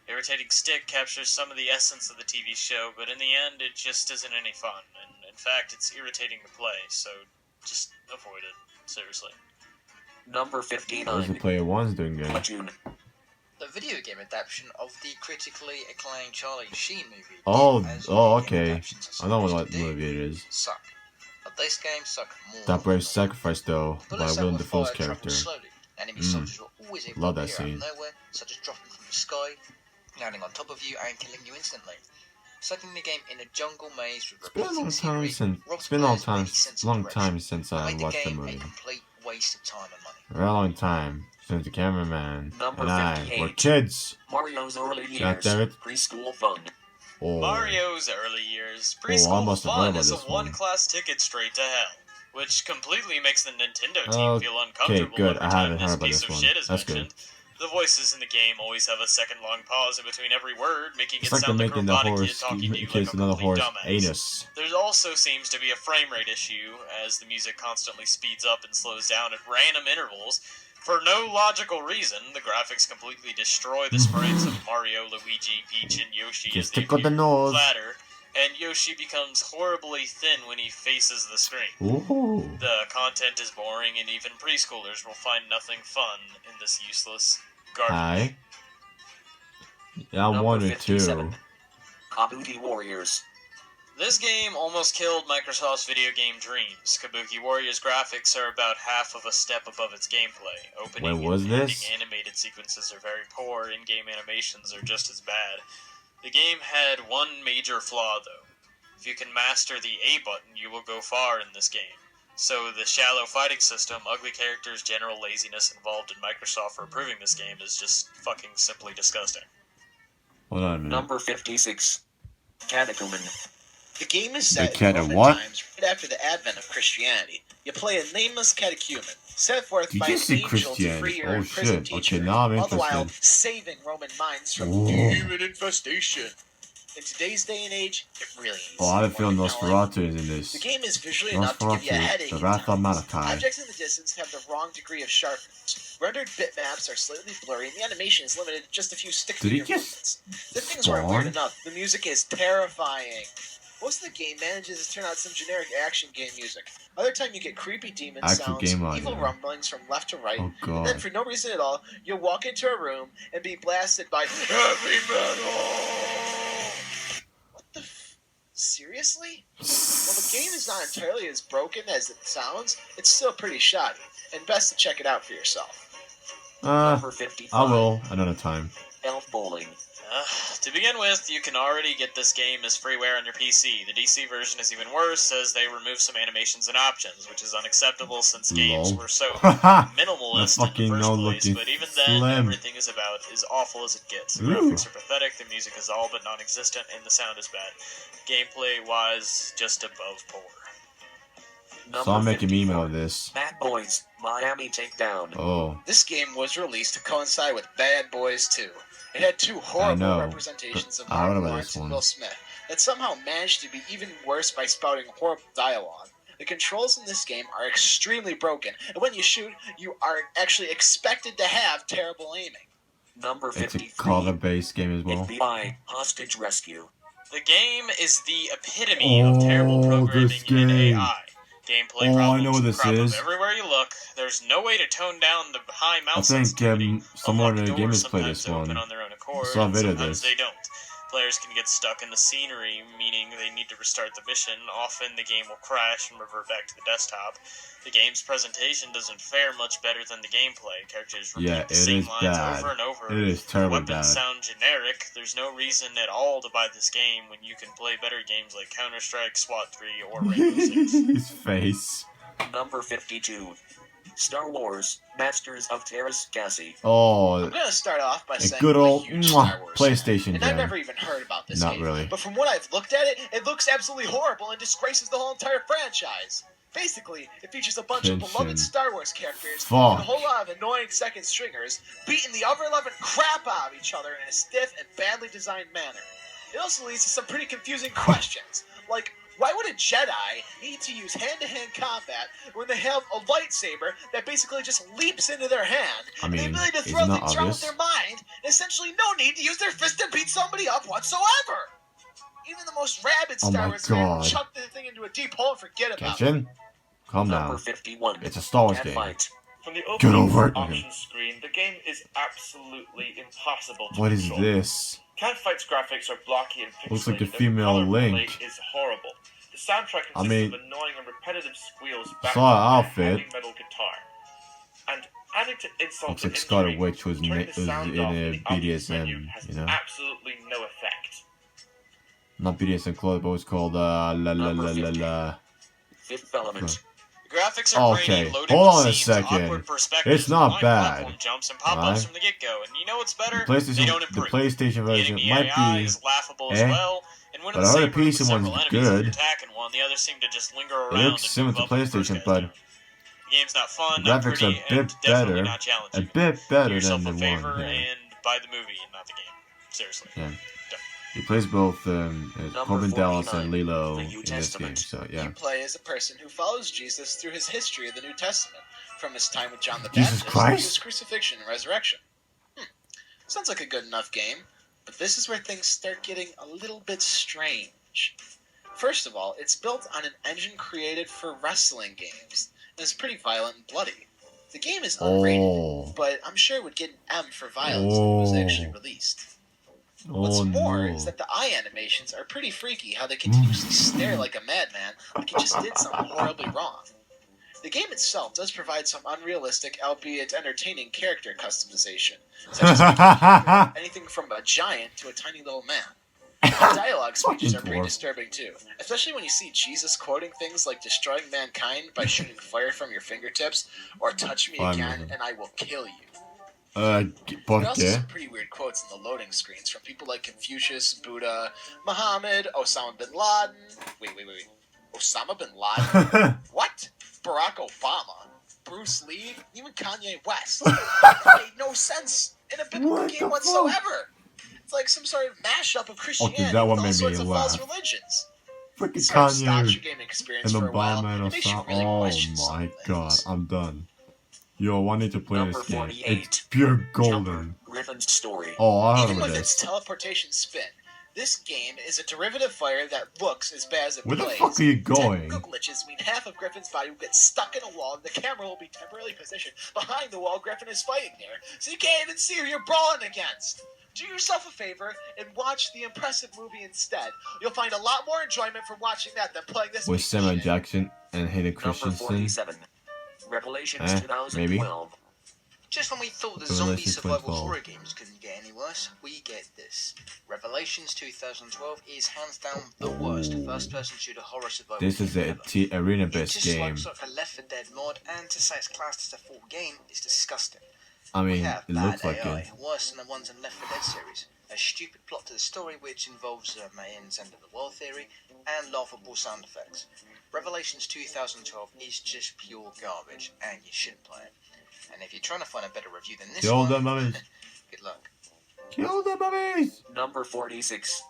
Irritating Stick captures some of the essence of the TV show, but in the end, it just isn't any fun. And in fact, it's irritating to play, so just avoid it. Seriously. Number What is the 59. player one's doing there? Platoon. The video game adaptation of the critically acclaimed Charlie Sheen movie. Oh, as oh, video game okay. adaptations are I know supposed what to do, movie it is. Suck. But this game sucked more. That Brave than Sacrifice, though, by bullets that Willem were Dafoe's fired traveled character. slowly. Enemy Mm. soldiers were always able Love to that appear out scene. of nowhere, such as dropping from the sky, landing on top of you, and killing you instantly. Setting the game in a jungle maze with It's been a repeating long scenery time since robs it's been a long players time, any sense of long direction, time since and I made the watched the game a movie. complete waste of time and money. A very long time since the cameraman Number and I 58. were kids. Mario's early God years. damn it. Preschool fun. Oh, Mario's early years. I Preschool must have heard fun about is a this one. one-class ticket straight to hell, which completely makes the Nintendo team feel uncomfortable good. every I time haven't this heard about piece this of one. shit is That's good. mentioned. The voices in the game always have a second-long pause in between every word, making it's it like they're sound like a making the robotic horse kid talking to you like kiss a another complete horse dumbass. anus. There also seems to be a frame rate issue, as the music constantly speeds up and slows down at random intervals. For no logical reason, the graphics completely destroy the sprites of Mario, Luigi, Peach, and Yoshi as Just they tickle the appear nose. flatter, and Yoshi becomes horribly thin when he faces the screen. Ooh. The content is boring, and even preschoolers will find nothing fun in this useless garbage. Hi. Yeah, I'm Number wondering 57. too. Kabuki Warriors. This game almost killed Microsoft's video game dreams. Kabuki Warriors graphics are about half of a step above its gameplay. Opening When was and ending this? animated sequences are very poor, in-game animations are just as bad. The game had one major flaw, though. If you can master the A button, you will go far in this game. So the shallow fighting system, ugly characters, general laziness involved in Microsoft for approving this game is just fucking simply disgusting. Hold on a minute. Number 56. Catechumen. The game is set The cat in of Roman what? times right after the advent of Christianity. You play a nameless catechumen, set forth Did by you an see angel to free Christianity? your Oh imprisoned shit. teacher, Okay, now I'm all the while interested. saving Roman minds from Ooh. demon infestation. In today's day and age, it really is. Oh, I have a feeling more compelling. Nosferatu is in The this. game is visually enough to give you a headache. Nosferatu, the at Wrath of times. Malachi. Objects in the distance have the wrong degree of sharpness. Rendered bitmaps are slightly blurry, and the animation is limited to just a few stick Did he figure just movements. The things weren't weird spawn? enough. The music is terrifying. Most of the game manages to turn out some generic action game music. Other time you get creepy demon Actual sounds, game audio. evil rumblings from left to right, Oh and then god. for no reason at all, you'll walk into a room and be blasted by heavy metal. What the seriously? While the game is not entirely as broken as it sounds, it's still pretty shoddy, and best to check it out for yourself. Number 55. I will another time. Elf Bowling. To begin with, you can already get this game as freeware on your PC. The DC version is even worse, as they remove some animations and options, which is unacceptable since games Lol. were so Haha. minimalist The in fucking the first no place. looking But even then, slim. everything is about as awful as it gets. The Ooh. graphics are pathetic, the music is all but non-existent, and the sound is bad. Gameplay-wise, just above poor. So I'm making a meme 54. out of this. Bad Boys, Miami Takedown. Oh, This game was released to coincide with Bad Boys 2. It had two horrible know, representations but of I don't Martin know about Lawrence this and one. Will Smith that somehow managed to be even worse by spouting horrible dialogue. The controls in this game are extremely broken, and when you shoot, you are actually expected to have terrible aiming. Number it's a 53. color-based game as well. FBI Hostage Rescue. The game is the epitome of terrible Oh, programming this in game. AI. Gameplay Oh, I problems know what this crop is. up everywhere you look. There's no way to tone down the high I mouse think sensitivity. someone in Unlocked the doors gamers played sometimes this one. open on their own accord, saw a and video of sometimes this. they don't. Players can get stuck in the scenery, meaning they need to restart the mission. Often the game will crash and revert back to the desktop. The game's presentation doesn't fare much better than the gameplay. Characters repeat Yeah, the it same is lines bad. over and over. It is The terribly weapons bad. sound generic. There's no reason at all to buy this game when you can play better games like Counter-Strike, SWAT 3, or Rainbow Six. His face. Number 52. Star Wars, Masters of Terrascasi. Oh, I'm going to start off by a saying good I'm a old huge Star Wars fan, PlayStation and I've game. never even heard about this Not game. really. But from what I've looked at it, it looks absolutely horrible and disgraces the whole entire franchise. Basically, it features a bunch of Tension. beloved Star Wars characters Fuck. and a whole lot of annoying second stringers beating the ever-loving crap out of each other in a stiff and badly designed manner. It also leads to some pretty confusing questions, like why would a Jedi need to use hand-to-hand combat when they have a lightsaber that basically just leaps into their hand, I and the mean, ability to isn't throw that things around with obvious? their mind, and essentially no need to use their fist to beat somebody up whatsoever? Even the most rabid Oh Star my Wars fan will God. chuck the thing into a deep hole and forget about it. Genshin? Calm Number down. 51. It's a Star Wars game. Catfight. From the Get opening over it. option screen, the game is absolutely impossible to What is control. this? Catfight's graphics are blocky and pixelated. Looks like the and female color Link. play is horrible. The soundtrack consists I mean, of annoying and repetitive squeals saw backed her by a outfit. heavy metal guitar. And adding to insult Looks to like Scarlet injury, Witch was turning was the sound in off a in the options menu BDSM, has you know? absolutely no effect. Not BDSM club, but it was called la la la Number la 50. la. Fifth Element. The graphics are Okay, grainy, loaded hold with on a scenes, second. awkward perspectives, It's not blind bad, platform jumps and pop-ups alright? from the get-go, and you know what's better? The They don't the improve. PlayStation The version enemy might AI be. is laughable eh, as well, and when in but the I heard same the room with PC one's several enemies and good. you're attacking one, the others seem to just linger around It looks and similar move to up when the first PlayStation, guy's but down. The game's not fun, the not graphics pretty, are a bit and definitely better. not A challenging. bit Do better yourself than a the favor one. Yeah. and buy the movie and not the game. Seriously. Yeah. He plays both Corbin Dallas 49, and Lilo the in New this game, Testament. so You yeah. play as a person who follows Jesus through his history of the New Testament, from his time with John the Jesus Baptist to Christ? his crucifixion and resurrection. Sounds like a good enough game, but this is where things start getting a little bit strange. First of all, it's built on an engine created for wrestling games, and it's pretty violent and bloody. The game is unrated, Oh, but I'm sure it would get an M for violence if it was actually Oh. released. What's oh more no. is that the eye animations are pretty freaky, how they continuously stare like a madman, like he just did something horribly wrong. The game itself does provide some unrealistic, albeit entertaining character customization, such as anything from a giant to a tiny little man. The dialogue speeches are Fucking pretty dwarf. disturbing too, especially when you see Jesus quoting things like destroying mankind by shooting fire from your fingertips, or touch me I'm again moving. and I will kill you. ¿Por There are also qué? some pretty weird quotes in the loading screens from people like Confucius, Buddha, Muhammad, Osama bin Laden. Wait. Osama bin Laden? What? Barack Obama? Bruce Lee? Even Kanye West? That made no sense in a biblical What game the whatsoever. It's like some sort of mashup of Christianity that one with all made me sorts of false laugh. religions. Freaking It sort of stops your Kanye gaming experience and for a while. Obama and It makes you Osama. really Oh question some my god, things. I'm done. Yo, I need to play Number this game. 48. It's pure Jumper, golden. Griffin's Story. Oh, I heard Even about with its this. teleportation spin, this game is a derivative fire that looks as bad as it Where the plays. fuck are you going? Technical glitches mean half of Griffin's body will get stuck in a wall and the camera will be temporarily positioned behind the wall Griffin is fighting there, so you can't even see who you're brawling against. Do yourself a favor and watch the impressive movie instead. You'll find a lot more enjoyment from watching that than playing this With piece of Samuel shit. Jackson and Hayden Number Christensen. 47. Revelations Eh, 2012. maybe. Just when we thought the Revelation zombie survival 2012. horror games couldn't get any worse, we get this. Revelations 2012 is hands down the worst Ooh. first-person shooter horror survival This is game a ever. arena-based It just game. looks like a Left 4 Dead mod, and to say it's classed as a full game is disgusting. I We mean, have it bad looks like AI, it. worse than the ones in Left 4 Dead series. A stupid plot to the story which involves Mayans' end of the world theory, and laughable sound effects. Revelations 2012 is just pure garbage, and you shouldn't play it. And if you're trying to find a better review than this Kill one, the mummies! good luck. Kill the mummies! Number 46.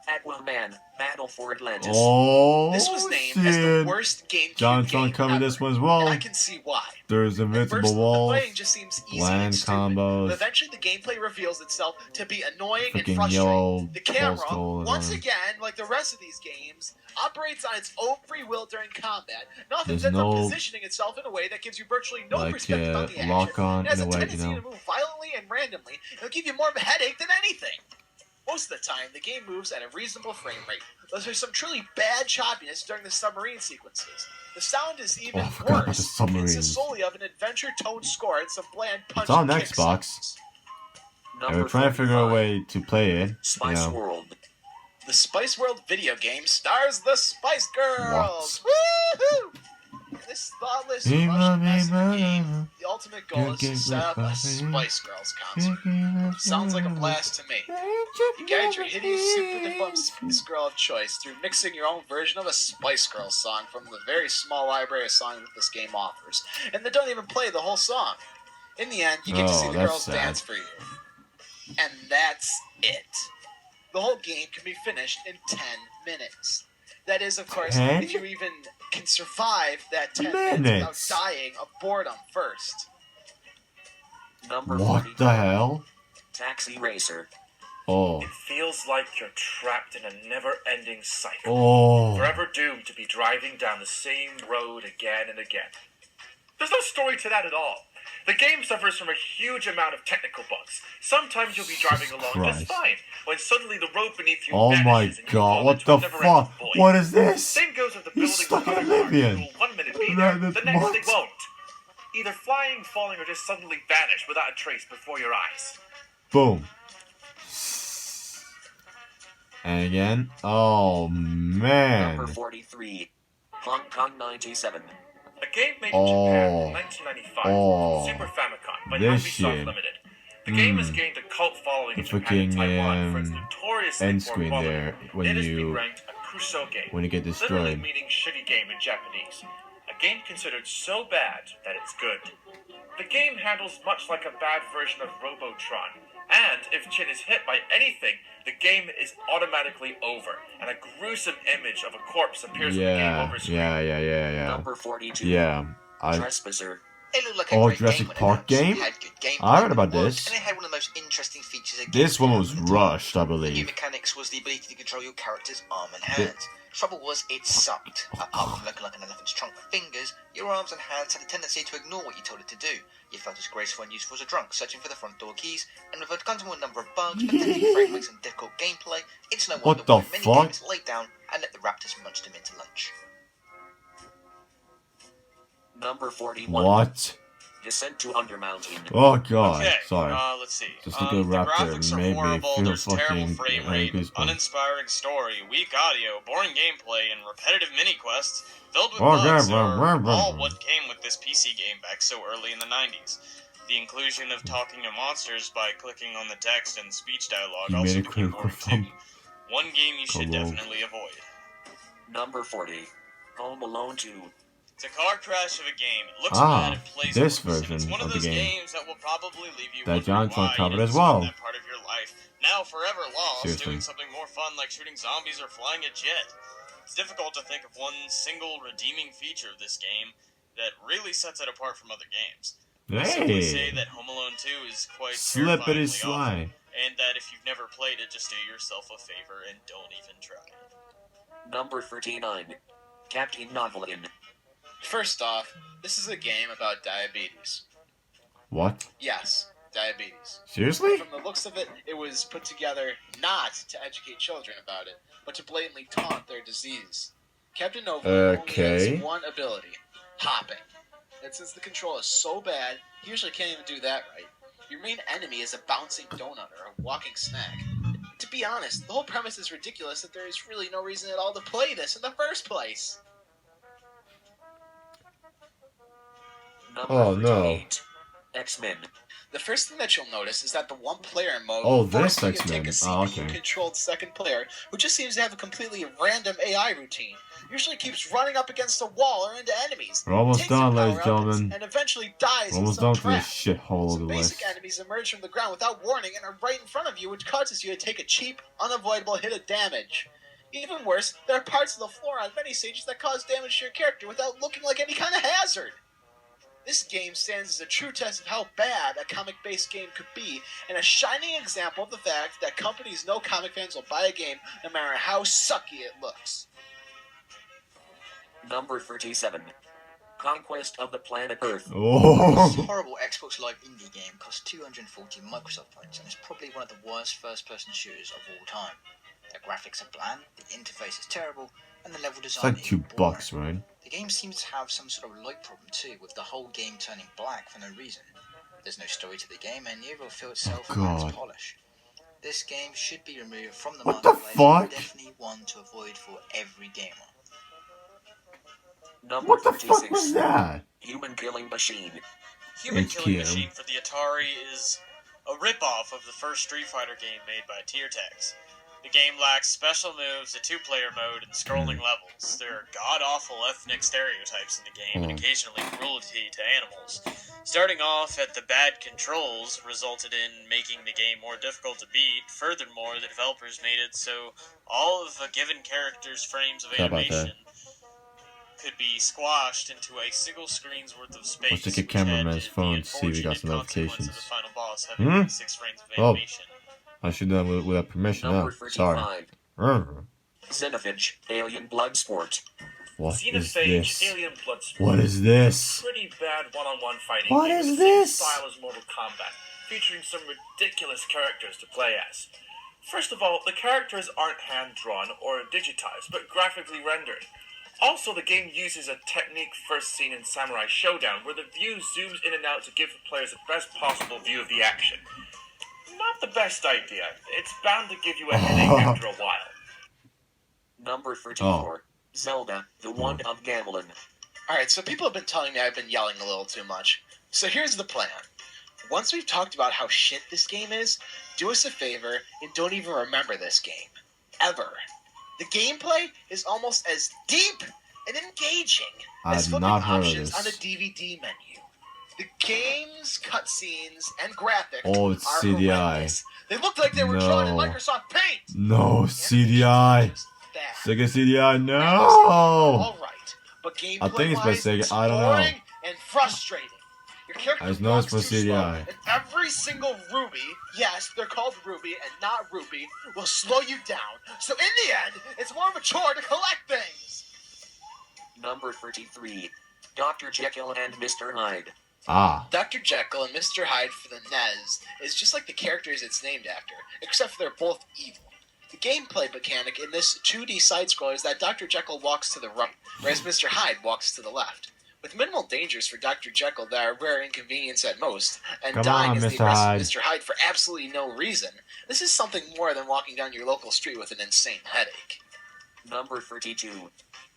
Aquaman, Battle for Atlantis. Oh, This was named as the shit. worst GameCube John game covered ever. this one as And well. I can see why. There's At invincible first, walls. the fighting just seems easy land and stupid, combos, but eventually the gameplay reveals itself to be annoying and freaking frustrating. yellow The camera, balls going once on. again, like the rest of these games, operates on its own free will during combat. Nothing There's ends up no, positioning itself in a way that gives you virtually no like, perspective on the action. lock on It has in a a way, you tendency know. to move violently and randomly, and it'll give you more of a headache than anything. Most of the time, the game moves at a reasonable frame rate, but there's some truly bad choppiness during the submarine sequences. The sound is even Oh, I forgot about the worse. submarines. It consists solely of an adventure tone score and some bland punch It's on and kick Xbox. sounds. And we're trying to figure out a way to play it. You Spice know. World. The Spice World video game stars the Spice Girls! Woohoo! In this thoughtless, rushed mess of a game, the ultimate goal is to set up a Spice Girls concert. Sounds like a blast to me. You guide your hideous, super defunct Spice Girl of choice through mixing your own version of a Spice Girls song from the very small library of songs that this game offers, and they don't even play the whole song. In the end, you get to see Oh, the that's girls sad. dance for you. And that's it. The whole game can be finished in 10 minutes. That is, of course, 10? if you even can survive that 10 minutes without Minutes? dying of boredom first. Number What 40. the hell? Taxi Racer. Oh. It feels like you're trapped in a never-ending cycle. Oh. Forever doomed to be driving down the same road again and again. There's no story to that at all. The game suffers from a huge amount of technical bugs. Sometimes you'll be driving Jesus along just Christ. fine, when suddenly the road beneath you Oh my vanishes and you fall god, what into the a never-ending fuck? void. What is this? Same goes with the He's buildings stuck of in other cars. Oblivion. You'll 1 minute be Right, there, the next what? they won't. Either flying, falling, or just suddenly vanish without a trace before your eyes. Boom. And again. Oh man. Number 43. Hong Kong 97. A game made in Japan Oh. in 1995 Oh. Super Famicom by This Ubisoft shit. Limited. The game has Mm. gained a cult following The in Japan and freaking, Taiwan for its um, notoriously end poor screen quality. there when It has been you ranked a Crusoe game, when you get literally destroyed. meaning shitty game in Japanese. A game considered so bad that it's good. The game handles much like a bad version of Robotron, and if Chin is hit by anything, the game is automatically over, and a gruesome image of a corpse appears on the game Yeah, over screen. yeah. Number 42. Yeah. I Trespasser. It looked like a Oh, great Jurassic game when Park announced. game? It had good gameplay, I heard about it worked, this. and it had one of the most interesting features of This one was games at the time. rushed, I The new believe. mechanics was the ability to control your character's arm and hands. Trouble was, it sucked. Apart from looking like an elephant's trunk with fingers, your arms and hands had a tendency to ignore what you told it to do. You felt as graceful and useful as a drunk, searching for the front door keys, and with a constant number of bugs, pathetic frameworks, and difficult gameplay, it's no wonder What the why many fuck? gamers laid down and let the raptors munch them into lunch. Number 41. What? Descent to Undermountain. Oh god. Okay, Sorry. let's see. Just look at the Raptor, graphics are made me horrible, feel there's terrible fucking frame rate, goosebumps. uninspiring story, weak audio, boring gameplay, and repetitive mini-quests filled with Oh, bugs yeah, are all what came with this PC game back so early in the 90s. The inclusion of talking to monsters by clicking on the text and speech dialogue You also made a became critical boring too. thump. One game you should Hello. definitely avoid. Number 40. Home Alone 2. It's a car crash of a game. It looks Ah, bad, it plays this worse, and version it's one of of the those game games that will probably leave you that wondering John why you covered didn't as spend well. that part of your life. Now forever lost, Seriously. doing something more fun like shooting zombies or flying a jet. It's difficult to think of one single redeeming feature of this game that really sets it apart from other games. I simply say Hey. that Home Alone 2 is quite Slippity terrifyingly awful, slide. and that if you've never played it, just do yourself a favor and don't even try. Number 39. Captain Novelin. First off, this is a game about diabetes. What? Yes, diabetes. Seriously? From the looks of it, it was put together not to educate children about it, but to blatantly taunt their disease. Captain Nova only Okay. has one ability: hopping. and since the control is so bad, he usually can't even do that right. Your main enemy is a bouncing donut or a walking snack. To be honest, the whole premise is ridiculous that there is really no reason at all to play this in the first place. Number Oh, no. 38. X-Men. The first thing that you'll notice is that the one-player mode Oh, will force this you to X-Men. take a Oh, okay. CPU-controlled second player who just seems to have a completely random AI routine. Usually keeps running up against a wall or into enemies. We're almost takes done, your ladies and power-up gentlemen. and eventually dies We're in almost some done to trap. this shithole of Some the basic list. enemies emerge from the ground without warning and are right in front of you, which causes you to take a cheap, unavoidable hit of damage. Even worse, there are parts of the floor on many stages that cause damage to your character without looking like any kind of hazard. This game stands as a true test of how bad a comic-based game could be, and a shining example of the fact that companies know comic fans will buy a game no matter how sucky it looks. Number 37. Conquest of the Planet Earth. This Oh. horrible Xbox Live indie game costs 240 Microsoft points and is probably one of the worst first-person shooters of all time. The graphics are bland, the interface is terrible, and the level It's design like is $2, boring. right? The game seems to have some sort of light problem too, with the whole game turning black for no reason. There's no story to the game, and neither will feel itself in God. its polish. This game should be removed from the What the marketplace, fuck? and definitely one to avoid for every gamer. Number What the 36. fuck was that? Human Killing Machine. Human Killing HKM. Machine for the Atari is a rip-off of the first Street Fighter game made by Tiertex. The game lacks special moves, a two-player mode, and scrolling levels. There are god-awful ethnic stereotypes in the game, and occasionally cruelty to animals. Starting off at the bad controls resulted in making the game more difficult to beat. Furthermore, the developers made it so all of a given character's frames of How about that? animation could be squashed into a single screen's worth of space. Let's check your which had cameraman's the phone to see if we got some unfortunate consequence of notifications. the final boss having Hmm? 6 frames of Oh. animation. I should have done without permission. Number Oh, sorry. 35. Urgh. Xenophage. Alien Bloodsport. What is Xenophage this? Alien Bloodsport. What is this? Pretty bad one-on-one fighting. What game is with the same this? style as Mortal Kombat, featuring some ridiculous characters to play as. First of all, the characters aren't hand-drawn or digitized, but graphically rendered. Also, the game uses a technique first seen in Samurai Showdown, where the view zooms in and out to give the players the best possible view of the action. Not the best idea. It's bound to give you a headache after a while. Number 34. Oh. Zelda. The Wand of Gamelin. Alright, so people have been telling me I've been yelling a little too much. So here's the plan. Once we've talked about how shit this game is, do us a favor and don't even remember this game. Ever. The gameplay is almost as deep and engaging as I've flipping not heard of options this. on a DVD menu. The game's cutscenes and graphics Oh, it's are CDI. horrendous. They look like they were drawn in No. Microsoft Paint. No, CDI. Bad. Sega CDI, no! All right, but gameplay I think it's by Sega, it's I don't know. boring and frustrating. Your character I just know it's walks for too slow, CDI. and every single ruby, yes, they're called ruby and not rupee, will slow you down. So in the end, it's more of a chore to collect things. Number 33. Dr. Jekyll and Mr. Hyde. Ah, Dr. Jekyll and Mr. Hyde for the NES is just like the characters it's named after, except for they're both evil. The gameplay mechanic in this 2D side-scroller is that Dr. Jekyll walks to the right, whereas Mr. Hyde walks to the left. With minimal dangers for Dr. Jekyll that are rare inconvenience at most, and Come dying on, as the Mr. arrest Hyde. of Mr. Hyde for absolutely no reason, this is something more than walking down your local street with an insane headache. Number 32.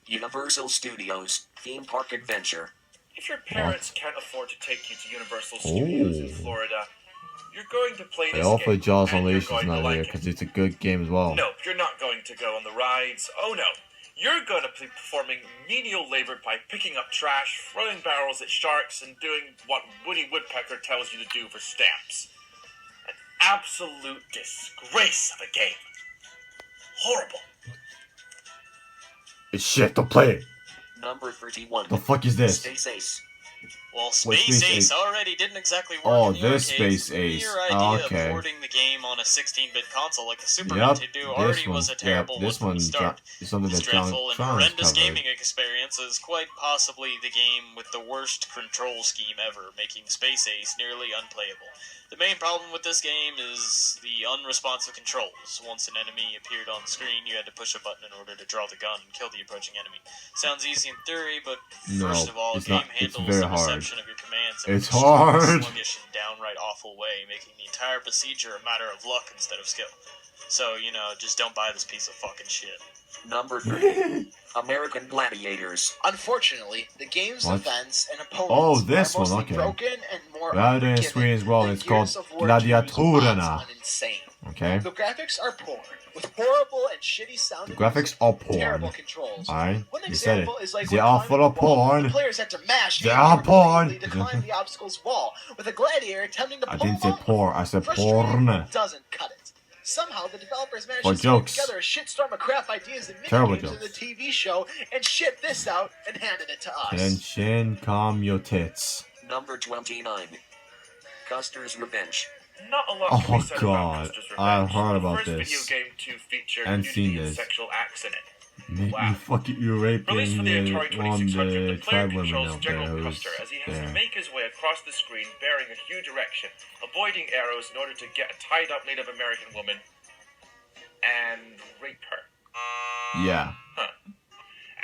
Universal Studios. Theme Park Adventure. If your parents can't afford to take you to Universal Studios in Oh. Florida, you're going to play they this offer game, Jaws and you're Unleashed going to not like here it. because it's a good game as well. No, you're not going to go on the rides. Oh no. You're going to be performing menial labor by picking up trash, throwing barrels at sharks, and doing what Woody Woodpecker tells you to do for stamps. An absolute disgrace of a game. Horrible. It's shit, don't play it. Number 31. The fuck is this? Space Ace. Well, Space Space Ace? Ace already didn't exactly work Oh, in the this arcades. Space Ace. Your Oh, idea okay. of porting the game on a 16-bit console like the Super Yep, Nintendo this already one. was a terrible Yep, this one from the one start. is something This that John dreadful and Tron has horrendous covered. gaming experience is quite possibly the game with the worst control scheme ever, making Space Ace nearly unplayable. The main problem with this game is the unresponsive controls. Once an enemy appeared on the screen, you had to push a button in order to draw the gun and kill the approaching enemy. Sounds easy in theory, but No, first of all, it's the game not. It's handles very the hard. reception of your commands in It's an extremely hard. sluggish and downright awful way, making the entire procedure a matter of luck instead of skill. So, just don't buy this piece of fucking shit. Number 30. American Gladiators. Unfortunately, the game's What? events and Oh, opponents this are one, mostly okay. broken and more That is unforgiving screen as well. than It's called Gears of War 2's Gladiatorerna. mods on Insane. Okay. The graphics are poor, with horrible and shitty The sounding graphics are terrible porn. controls. Alright, One you said it. example is like They when are climbing full of the wall, porn. The players had to mash They A are porn. repeatedly to climb the obstacle's wall, with a gladiator attempting to I pull didn't them say off. poor. I said Frustrating porn. doesn't cut it. Somehow, the developers managed For to string jokes. together a shitstorm of crap ideas and Terrible minigames in the jokes. TV show and shipped this out and handed it to us. Attention, calm your tits. Number 29. Custer's Revenge. Not a lot Oh, can be said God. about Custer's Revenge. I've heard the about first this. video game to feature And nudity seen and this. sexual acts in it. Make Wow. me fuck you raping Released for the Atari one 2600, the the player tribe women controls out there General who's Custer as he has to there. make his way across the screen bearing a huge erection, avoiding arrows in order to get a tied-up Native American woman and rape her. Yeah.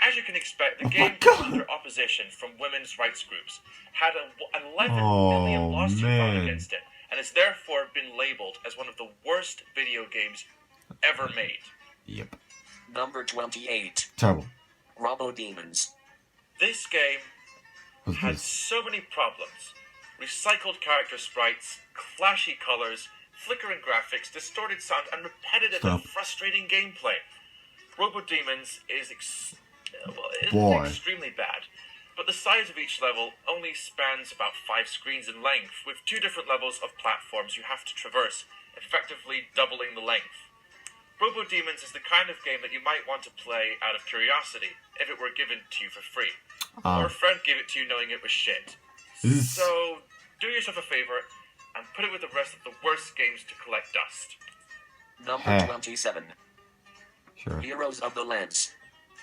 As you can expect, the Oh my game God. was under opposition from women's rights groups, had an 11 Oh, million lawsuit filed man. against it, and has therefore been labeled as one of the worst video games ever made. Yep. Number 28. Terrible. Robo Demons. This game What's had this? so many problems. Recycled character sprites, clashy colors, flickering graphics, distorted sound, and repetitive Stop. and frustrating gameplay. Robo Demons is Boy. extremely bad, but the size of each level only spans about 5 screens in length, with 2 different levels of platforms you have to traverse, effectively doubling the length. Robo Demons is the kind of game that you might want to play out of curiosity, if it were given to you for free. Or a friend gave it to you knowing it was shit. Zzz. So, do yourself a favor, and put it with the rest of the worst games to collect dust. Number Huh. 27. Sure. Heroes of the Lens.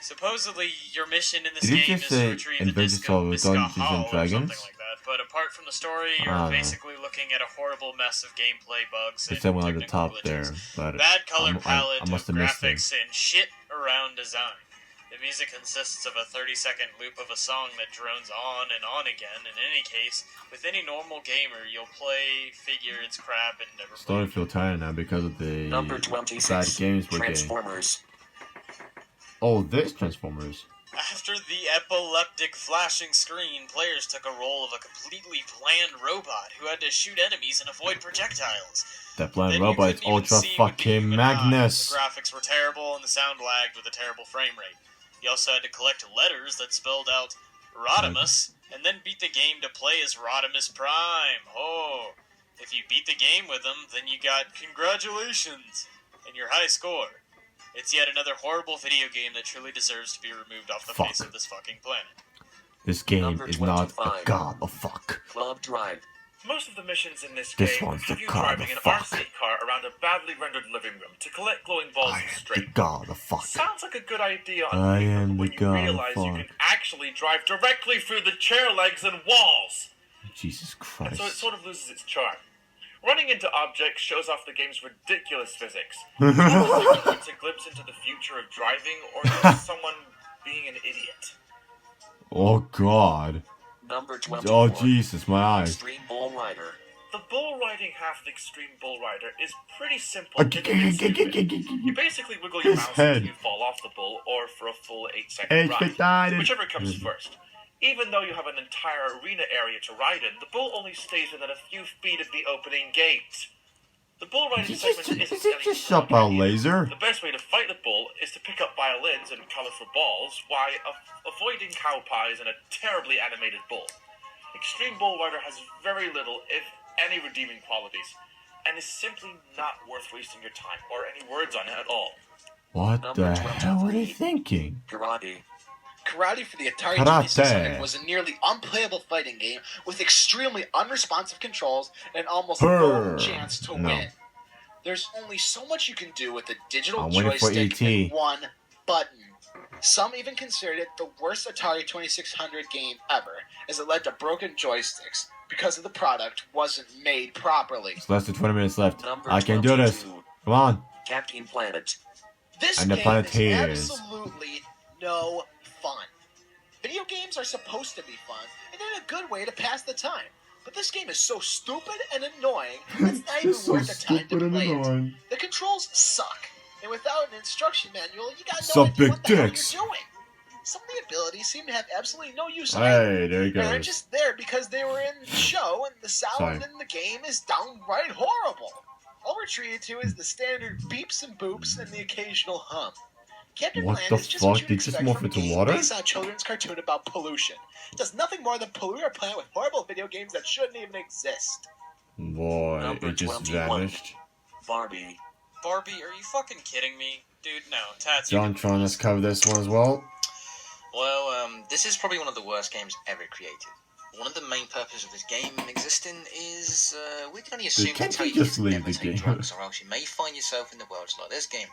Supposedly, your mission in this Did he game just is to say retrieve the Adventures disc of of Miska Dungeons and Hall or Dragons? something like that. But apart from the story, I you're don't know. basically looking at a horrible mess of gameplay bugs It and said one at the technical top there, glitches. but Bad color palette I must of have missed it. graphics and shit around design. The music consists of a 30-second loop of a song that drones on and on again. In any case, with any normal gamer, you'll play, figure it's crap, and never play. Starting to feel tired now because of the Number bad 26. games we're getting. Transformers. Oh, this Transformers. After the epileptic flashing screen, players took a role of a completely planned robot who had to shoot enemies and avoid projectiles. That blind Then you robot is couldn't even ultra see with the fucking human eye. Magnus. The graphics were terrible and the sound lagged with a terrible frame rate. You also had to collect letters that spelled out Rodimus, and then beat the game to play as Rodimus Prime. Oh, if you beat the game with him, then you got congratulations and your high score. It's yet another horrible video game that truly deserves to be removed off the Fuck. face of this fucking planet. This game Number is not a 25. god of fuck. Club Drive. Most of the missions in this This game one's the have you god driving of an fuck. RC car around a badly rendered living room to collect glowing balls I of am the string. god of fuck. Sounds like a good idea on I paper, am but the when you god of realize you fuck. can actually drive directly through the chair legs and walls. Jesus And so it Christ. sort of loses its charm. Running into objects shows off the game's ridiculous physics. It's almost like it's a glimpse into the future of driving, or just someone being an idiot. Oh god. Number 24. Oh Jesus, my eyes. Extreme Bull Rider. The bull riding half of Extreme Bull Rider is pretty simple. and a bit stupid. You basically wiggle your His mouse head. until you fall off the bull, or for a full 8-second ride. Whichever comes first. Even though you have an entire arena area to ride in, the bull only stays within a few feet of the opening gate. The bull riding segment isn't Is it anything just shot by a complicated. laser? The best way to fight the bull is to pick up violins and colorful balls, while avoiding cow pies and a terribly animated bull. Extreme Bull Rider has very little, if any, redeeming qualities, and is simply not worth wasting your time or any words on it at all. What Number the hell are they 23. thinking? Karate. Karate for the Atari Karate. 2600 was a nearly unplayable fighting game with extremely unresponsive controls and almost no chance to win. There's only so much you can do with a digital I'm waiting for joystick ET. and one button. Some even considered it the worst Atari 2600 game ever, as it led to broken joysticks because of the product wasn't made properly. It's less than 20 minutes left. Number I can do this. 22, Come on. Captain Planet. This And the game Planeteers. is absolutely no fun. Video games are supposed to be fun, and in a good way to pass the time. But this game is so stupid and annoying, it's not even worth the time to play it. The controls suck, and without an instruction manual, you got no Some idea big what the hell dicks. you're doing. Some of the abilities seem to have absolutely no use either. Hey, there he They're goes. just there because they were in the show, and the sound Sorry. in the game is downright horrible. All we're treated to is the standard beeps and boops and the occasional hum. Captain What Planet the is just what fuck? you'd Did it just expect morph from a into game water? based on a children's cartoon about pollution. It does nothing more than pollute our planet with horrible video games that shouldn't even exist. Boy, Number it just 21. vanished. Barbie. Barbie, are you fucking kidding me? Dude, no. Tats, you John can- Tron, let's cover this one as well. Well, this is probably one of the worst games ever created. One of the main purposes of this game existing is, we can only assume to can't tell you you just to leave never the take game? drugs, or else you may find yourself in the worlds like this game.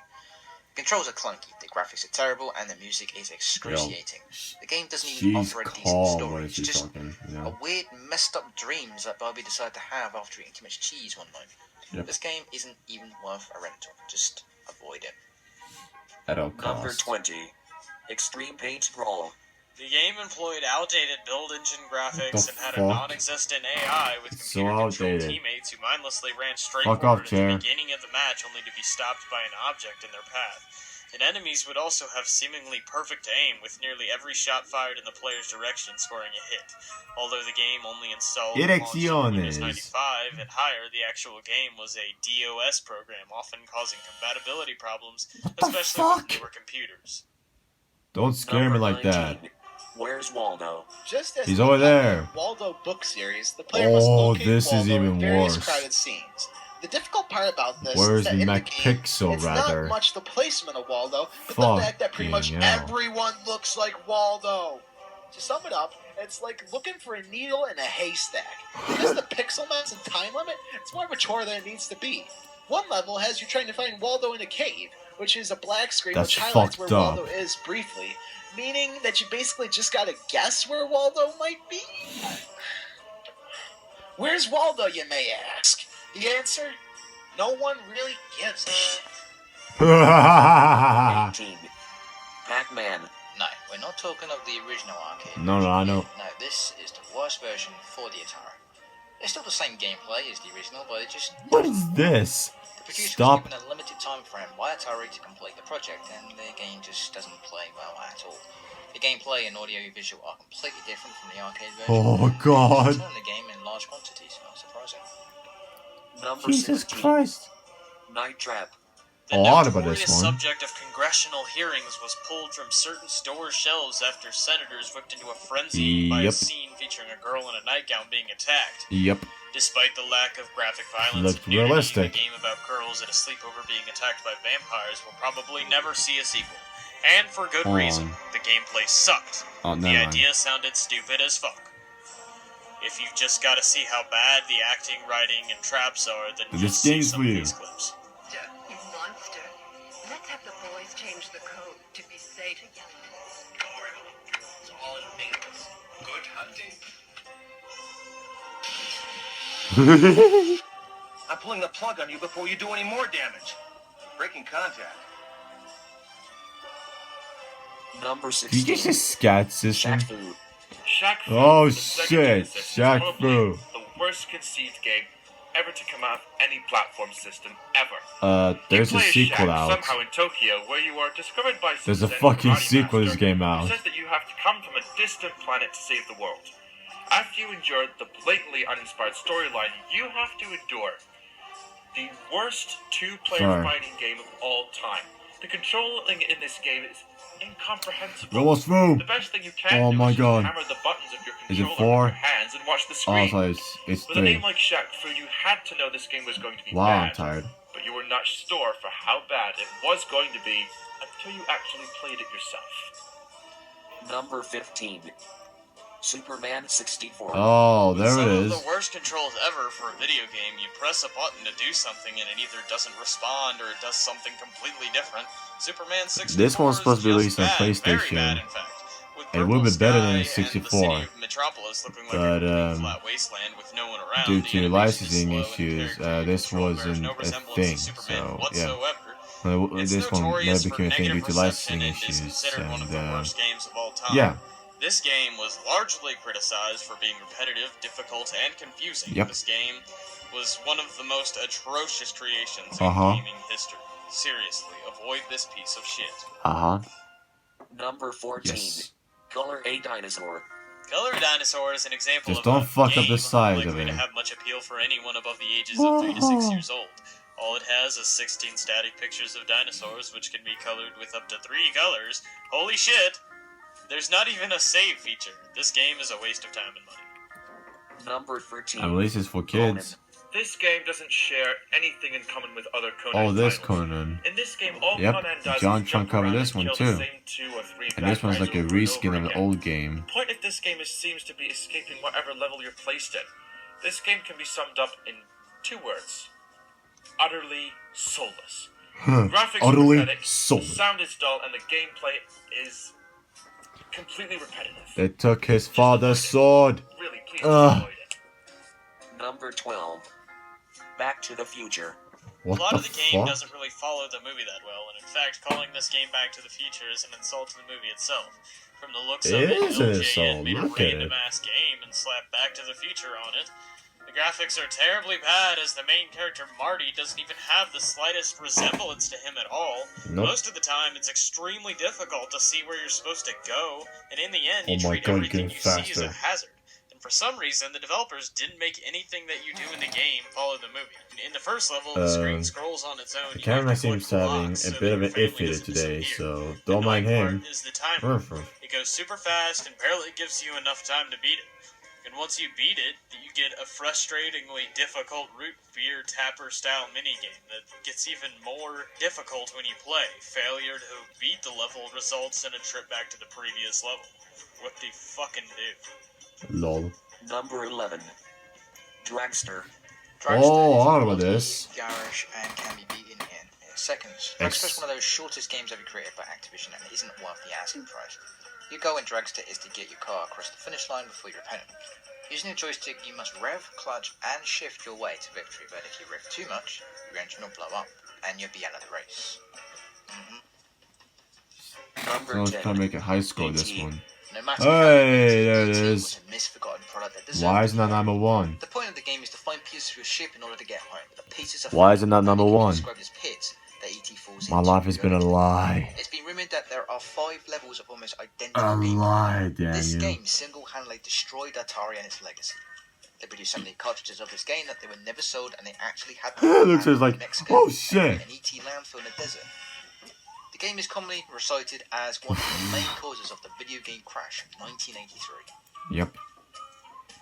The controls are clunky, the graphics are terrible, and the music is excruciating. The game doesn't even She's offer a decent calm story, when it's she's just talking, you a know. weird, messed up dreams that Barbie decided to have after eating too much cheese one night. Yep. This game isn't even worth a rental. Just avoid it. At all Number costs. 20. Extreme Paint Brawl. The game employed outdated build engine graphics The and had fuck? a non-existent AI with It's so computer-controlled outdated. teammates who mindlessly ran straight Fuck forward off, at Chair. the beginning of the match only to be stopped by an object in their path. And enemies would also have seemingly perfect aim, with nearly every shot fired in the player's direction scoring a hit. Although the game only installed and launched on Windows Erecciones. 95 and higher, the actual game was a DOS program, often causing compatibility problems, the especially with fuck? newer computers. Don't scare me Number like that. 19. Where's Waldo? Just as He's in over the there. Waldo book series, the player must Oh, locate this is Waldo even in various worse. crowded scenes. The difficult part about this Where's is that in the game, MacPixel, it's rather? not much the placement of Waldo, but Fuck the fact that pretty much hell. everyone looks like Waldo. To sum it up, it's like looking for a needle in a haystack. Because the pixel mounts and time limit, it's more of a chore than it needs to be. One level has you trying to find Waldo in a cave, which is a black screen That's which highlights where fucked up. Waldo is briefly, meaning that you basically just gotta guess where Waldo might be. Where's Waldo, you may ask? The answer? No one really gives a shit. 18. Pac-Man. No, we're not talking of the original arcade. No, I know. No, this is the worst version for the Atari. It's still the same gameplay as the original, but it just... What is this? The producer Stop. was given a limited time frame by Atari to complete the project, and the game just doesn't play well at all. The gameplay and audio-visual are completely different from the arcade version. Oh, God. Turn the game in large quantities, not surprising. Number Jesus 16. Christ. Night Trap. The Oh, I heard about this notorious one. subject of congressional hearings was pulled from certain store shelves after senators whipped into a frenzy by a Yep. scene featuring a girl in a nightgown being attacked. Yep. Despite the lack of graphic violence Looked and nudity, realistic. the game about girls at a sleepover being attacked by vampires will probably never see a sequel. And for good reason. The gameplay sucked. Oh, The never mind. idea sounded stupid as fuck. If you've just got to see how bad the acting, writing, and traps are, then This just see game's some for of you. these clips. You monster. Let's have the boys change the code to be safe together. It's all it means. Good hunting. I'm pulling the plug on you before you do any more damage. Breaking contact. Number Did you 16. just say scat system? Shaq Fu. Shaq Fu Oh, for the Sega shit. Genesis is Shaq probably Fu. the worst conceived game ever to come out of any platform system ever. There's you a play sequel Shaq out. somehow in Tokyo where you are discovered by some There's a Zen fucking karate sequel to this master game who out. says that you have to come from a distant planet to save the world. After you endure the blatantly uninspired storyline, you have to endure the worst two-player Sorry. fighting game of all time. The controlling in this game is incomprehensible. We're almost through. The best thing you can Oh do my is just God. hammer the buttons of your Is it controller 4? with your hands and watch the Oh, I screen. thought it's With a name 3. like Shaq Fu, you had to know this game was going to be Wow, I'm bad, tired. but you were not sure for how bad it was going to be until you actually played it yourself. Number 15. Superman 64. Oh, With there some it of is. the worst controls ever for a video game, you press a button to do something and it either doesn't respond or it does something completely different. Superman 64 This one's supposed to be is released on just bad, very PlayStation. bad, in fact. With It purple would be better sky than and the 64, city of Metropolis looking like but, a complete flat wasteland with no one around. due the to animation is licensing slow and the issues, character you this control bears wasn't no a resemblance thing. to Superman So yeah, whatsoever. It's this one notorious never for became a thing due negative to reception licensing and is issues, considered one of the and worst games of all time. yeah. This game was largely criticized for being repetitive, difficult, and confusing. Yep. This game was one of the most atrocious creations Uh-huh. in gaming history. Seriously, avoid this piece of shit. Number 14. Yes. Color A Dinosaur. Color Dinosaur is an example Just of don't a fuck up game the size of unlikely to it. have much appeal for anyone above the ages of 3 to 6 years old. All it has is 16 static pictures of dinosaurs, which can be colored with up to 3 colors. Holy shit! There's not even a save feature. This game is a waste of time and money. Number 13. At least it's for kids. This game doesn't share anything in common with other Conan Oh, this titles. Conan. In this game, all Yep, Conan does John is jump covered around this and one kill the too. same 2 or 3 And this bad one's guys like a over and reskin over of an again. old game. The point of this game seems to be escaping whatever level you're placed in. This game can be summed up in 2 words. Utterly soulless. Graphics are Utterly pathetic, the soulless. sound is dull, and the gameplay is completely repetitive. They took his father's sword. Really, please Ugh. avoid it. Number 12. Back to the Future. What A lot the of the game fuck? doesn't really follow the movie that well, and in fact, calling this game Back to the Future is an insult to the movie itself. From the looks of It it, is an LJN insult, made a look at it. random ass game and slapped Back to the Future on it. The graphics are terribly bad, as the main character Marty doesn't even have the slightest resemblance to him at all. Nope. Most of the time, it's extremely difficult to see where you're supposed to go, and in the end, you Oh my treat God, everything getting you see as a faster. hazard. And for some reason, the developers didn't make anything that you do in the game follow the movie. In the first level, the screen scrolls on its own. The You have camera to seems collect having blocks a so bit that of your an family issue doesn't today, disappear. so The don't mind annoying him. part is the timer. Urph. It goes super fast and barely gives you enough time to beat it. And once you beat it, you get a frustratingly difficult root beer tapper style minigame that gets even more difficult when you play. Failure to beat the level results in a trip back to the previous level. What do you fucking do? Lol. Number 11. Dragster. Oh, I know about this. Garish and can be beaten in seconds. Ex- Dragster is one of those shortest games ever created by Activision and isn't worth the asking price. Your goal in Dragster is to get your car across the finish line before your opponent. Using a joystick, you must rev, clutch, and shift your way to victory, but if you rev too much, your engine will blow up, and you'll be out of the race. Number Someone's 10. trying to make a high score this one. No matter Hey, how there it it is. was a misforgotten product that deserved Why to isn't be that known. number 1? The point of the game is to find pieces of your ship in order to get home. The pieces are Why isn't that number can be 1? described as pits that ET falls My into life has been a lie. It's been rumored that there are 5 levels of almost A identical gameplay. lie, This Daniel. game single-handedly destroyed Atari and its legacy. They produced so many cartridges of this game that they were never sold, and they actually had It looks just in like, Mexico oh and shit. an ET landfill in the desert. The game is commonly recited as one of the main causes of the video game crash in 1983. Yep.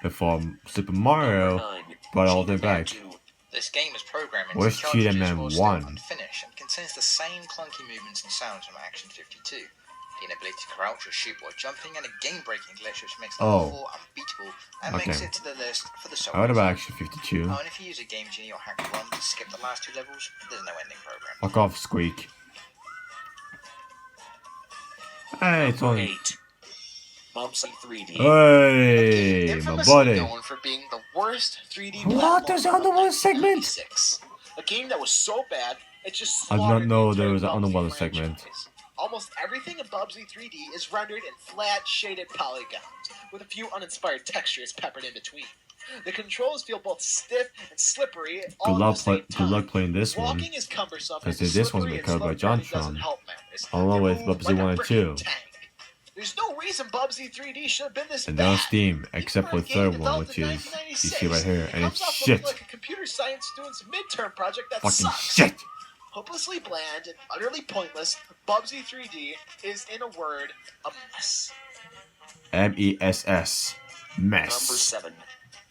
Before Super Mario Number 9. brought all Cheetah the Man back. 2. This game was programmed into Where's Cheetah cartridges Man while still 1? unfinished and contains the same clunky movements and sounds from Action 52. The inability to crouch or shoot while jumping, and a game-breaking glitch which makes level 4 unbeatable and makes Okay. it to the list for the I heard souls. about Action 52. Oh, and if you use a Game Genie or Hack ROM to skip the last 2 levels, there's no ending program. Fuck off, Squeak. Hey, it's Number on. 8. Bubsy 3D. Hey, my Infamously buddy. known for being the worst 3D What? platformer There's of another segment? 1996. A game that was so bad, it just I did not slaughtered know the there entire was an Bubsy underwater franchise. segment. Almost everything in Bubsy 3D is rendered in flat, shaded polygons, with a few uninspired textures peppered in between. The controls feel both stiff and slippery all Good at luck, the same good luck time. playing this one. Walking is cumbersome, Because and this one's slippery been and covered by slow driving JonTron. doesn't help matters. Along You with move Bubsy like a 1 and freaking 2. tank. There's no reason Bubsy 3D should have been this And bad. they're on Steam, Even except for a the game third one, developed which in is, you 1996, see right here, and it's comes off shit. looking like a computer science student's midterm project that Fucking sucks. shit. Hopelessly bland and utterly pointless, Bubsy 3D is, in a word, a mess. MESS. Number Mess. 7.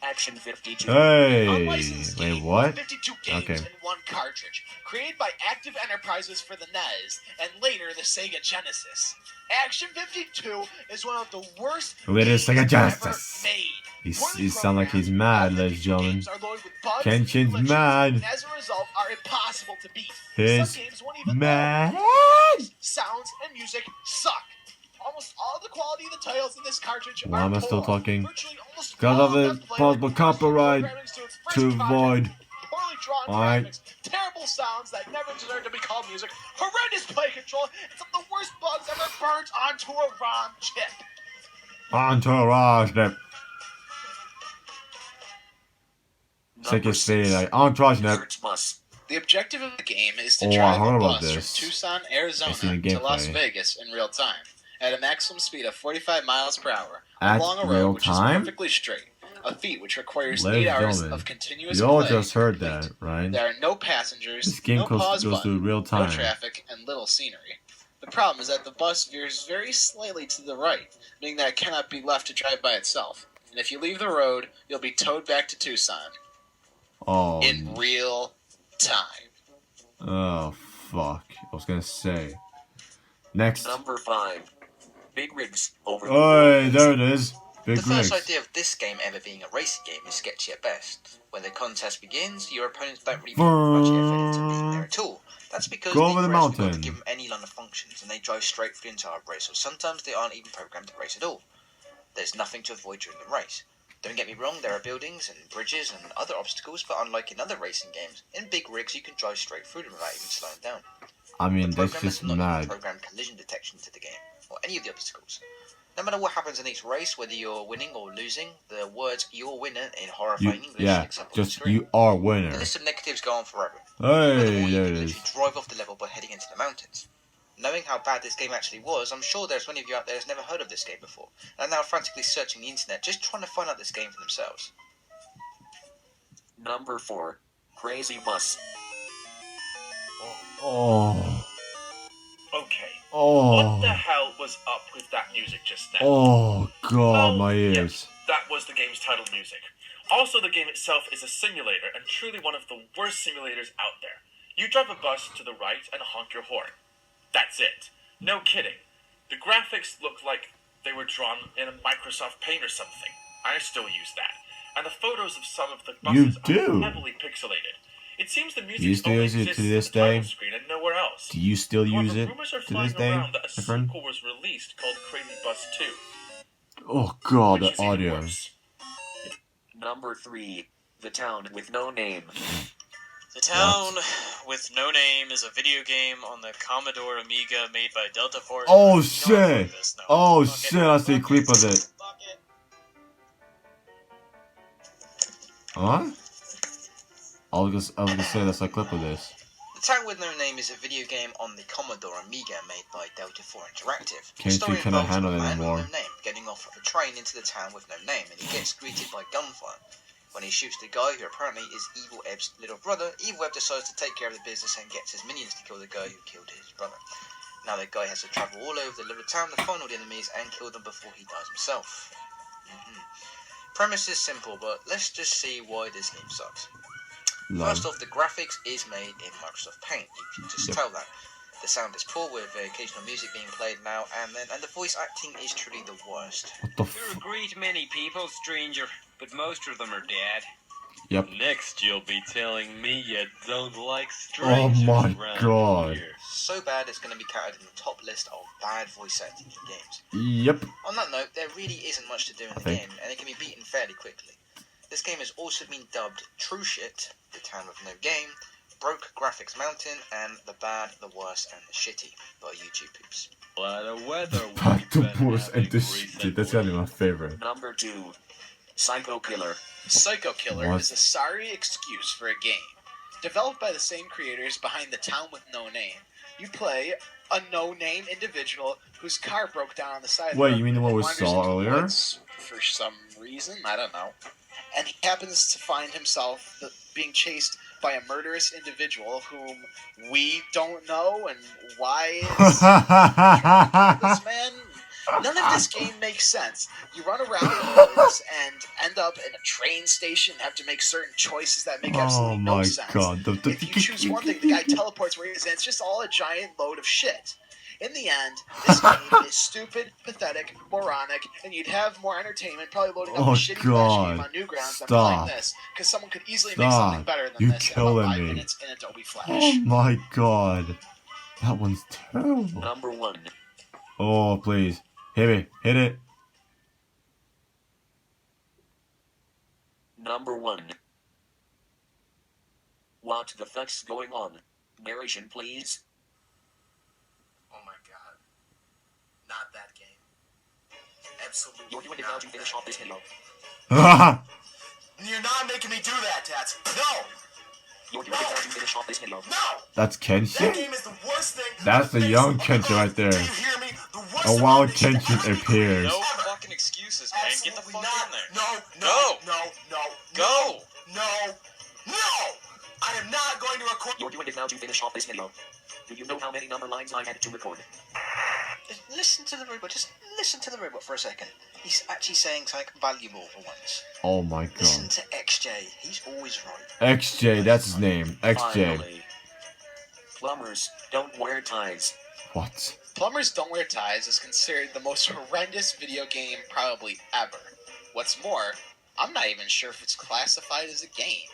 Action 52. Hey, Unlicensed wait, game what? with 52 games Okay. in one cartridge, created by Active Enterprises for the NES and later the Sega Genesis. Action 52 is one of the worst It is games Sega ever Genesis. made. He sound like he's mad, All ladies and 52 gentlemen. games are loaded with bugs, Kenshin's glitches, mad. and as a result are impossible to beat. He's Some games won't even mad. load. The graphics, sounds, and music suck. Almost all the quality of the titles in this cartridge Why are am I still poor. talking? Virtually almost Because all of the them play possible with copyright programming to its first to content, avoid. poorly drawn Alright. graphics, terrible sounds that never deserve to be called music, horrendous play control, and some of the worst bugs ever burnt onto a ROM chip. Entourage, that sick Number as fade, 6. like Entourage, that. Search bus. The objective of the game is to Oh, I drive heard a about bus this. from Tucson, I Arizona seen the to Las gameplay. Vegas in real time at a maximum speed of 45 miles per hour At along a real road which time? is perfectly straight, a feat which requires Ladies 8 and hours gentlemen, of continuous you all play just to heard complete. that, right? There are no passengers, This game no pause goes button, through real no time. traffic, and little scenery. The problem is that the bus veers very slightly to the right, meaning that it cannot be left to drive by itself. And if you leave the road, you'll be towed back to Tucson Oh, in real time. oh, fuck. I was gonna say. Next. Number 5. Big rigs over the Hey, world. there it is. Big The first rigs. idea of this game ever being a racing game is sketchy at best. When the contest begins, your opponents don't really put much effort into being there at all. That's because Go the over the racers forgot mountain. to give them any line of functions, and they drive straight through the entire race, or sometimes they aren't even programmed to race at all. There's nothing to avoid during the race. Don't get me wrong, there are buildings and bridges and other obstacles, but unlike in other racing games, in big rigs you can drive straight through them without even slowing down. I mean, The that's programmers just have not even mad. programmed collision detection to the game, or any of the obstacles. No matter what happens in each race, whether you're winning or losing, the words "you're winner" in horrifying English Yeah, sticks up on the just screen. you are The winner. list of negatives go on forever. Hey, Furthermore, there you it can is. literally drive off the level by heading into the mountains. Knowing how bad this game actually was, I'm sure there's many of you out there who's never heard of this game before, and are now frantically searching the internet just trying to find out this game for themselves. Number 4. Crazy Bus. Oh, Okay. oh, What the hell was up with that music just now? oh, God, Well, my yes, ears. that was the game's title music. Also, the game itself is a simulator, and truly one of the worst simulators out there. You drive a bus to the right and honk your horn. That's it. No kidding. The graphics look like they were drawn in a Microsoft Paint or something. I still use that. And the photos of some of the You buses do? are heavily pixelated. It seems the music You still only use it to exists this in the title day? screen and nowhere else. Do you still use However, it rumors are to flying this day, around that a my friend? sequel was released called Crazy Bus 2. Oh, God, which the is even audio. worse. Number 3. The Town with No Name. The Town with No Name is a video game on the Commodore Amiga made by Delta Force. Oh, You know what, shit. fuck this. No, Oh, fuck it. shit, I see a Fuck clip it. of it. Fuck it. Huh? I was gonna say that's a clip of this. The Town with No Name is a video game on the Commodore Amiga made by Delta 4 Interactive. The Can't you story kinda involves handle a it man anymore? with no name getting off of a train into the town with no name, and he gets greeted by gunfire. When he shoots the guy who apparently is Evil Eb's little brother, Evil Eb decides to take care of the business and gets his minions to kill the guy who killed his brother. Now the guy has to travel all over the little town to find all the enemies and kill them before he dies himself. Premise is simple, but let's just see why this game sucks. Love. First off, the graphics is made in Microsoft Paint. You can just Yep. tell that. The sound is poor with occasional music being played now and then, and the voice acting is truly the worst. What the You're a great many people, stranger, but most of them are dead. Yep. Next, you'll be telling me you don't like Oh strangers my around God. here. So bad it's going to be counted in the top list of bad voice acting in games. Yep. On that note, there really isn't much to do in the think. game, and it can be beaten fairly quickly. This game has also been dubbed True Shit, The Town with No Game, Broke Graphics Mountain, and The Bad, The Worst, and The Shitty by YouTube Poops. A lot of weather Back to we've been Boris and having this shit. recently. That's gotta be my favorite. Number 2. Psycho Killer. Psycho Killer What? is a sorry excuse for a game. Developed by the same creators behind The Town with No Name, you play a no-name individual whose car broke down on the side of the Wait, road you mean the one and we wanders saw into the earlier? woods for some reason, I don't know. And he happens to find himself being chased by a murderous individual whom we don't know and why is this man. None of this game makes sense. You run around the woods and end up in a train station and have to make certain choices that make Oh absolutely no my sense. god. If you choose one thing, the guy teleports where he is, and it's just all a giant load of shit. In the end, this game is stupid, pathetic, moronic, and you'd have more entertainment probably loading up Oh a shitty god. Flash game on Newgrounds than Stop. playing this, because someone could easily make Stop. something better than You're this in about killing 5 me. minutes in Adobe Flash. Oh my god. That one's terrible. Number 1. Oh, please. Hit me. Hit it. Number 1. What the fuck's going on? Narration, please. Oh my god. Not that game. Absolutely You're doing it not now to finish that off this game. video. You're not making me do that, Tats. No! You're doing it now to finish off this video. No! That's That Kenshin? game is the worst thing. That's the face young of Kenshin right there. Do you hear me? The worst A wild abomination Kenshin ever appears. No ever. fucking excuses, man. Get the Absolutely fuck not. in there. No. Go. No! I am not going to record. You're doing it now to finish off this video. Do you know how many number lines I had to record? Listen to the robot. Just listen to the robot for a second. He's actually saying something valuable for once. Oh my Listen god. to XJ. He's always right. XJ, that's his name. XJ. Finally. Plumbers don't wear ties. What? Plumbers Don't Wear Ties is considered the most horrendous video game probably ever. What's more, I'm not even sure if it's classified as a game.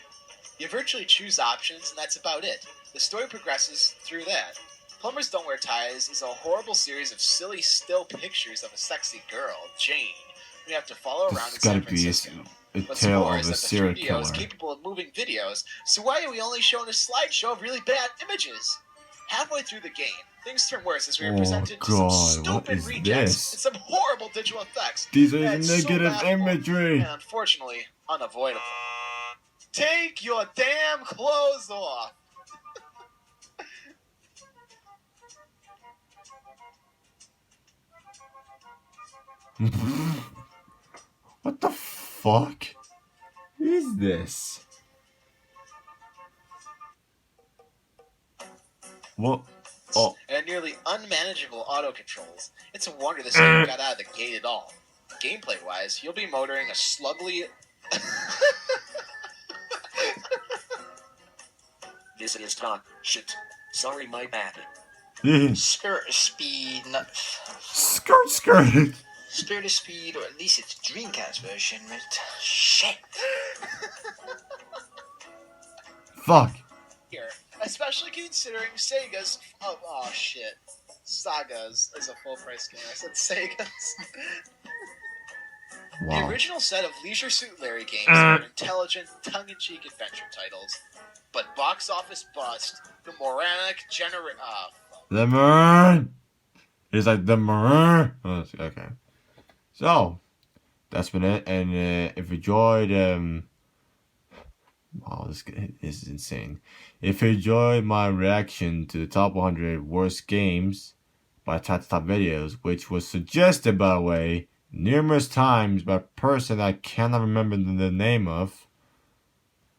You virtually choose options, and that's about it. The story progresses through that. Plumbers Don't Wear Ties is a horrible series of silly still pictures of a sexy girl, Jane, who you have to follow around This in San gotta be Francisco. a What's tale more of is a that the serial 3DO killer. is capable of moving videos, so why are we only shown a slideshow of really bad images? Halfway through the game, things turn worse as we are Oh, presented to God, some what stupid is rejects this? and some horrible digital effects. These are That's so negative laughable imagery. and unfortunately unavoidable. Take your damn clothes off! What the fuck is this? What? Oh, And nearly unmanageable auto controls. It's a wonder this game got out of the gate at all. Gameplay wise, you'll be motoring a slugly. This is talk. Shit. Sorry, my bad. Spirit of Speed, not skirt, skirt. Spirit of Speed, or at least its Dreamcast version. But shit. Fuck. Here, especially considering Sega's. Oh shit. Sagas is a full price game. I said Sega's. The Wow. original set of Leisure Suit Larry games were intelligent, tongue-in-cheek adventure titles, but box office bust, the moronic The Maroon. It's like the Maroon. Oh, okay. So that's been it. And if you enjoyed, wow, this is insane. If you enjoyed my reaction to the top 100 worst games by Top Videos, which was suggested, by the way, numerous times by a person I cannot remember the name of,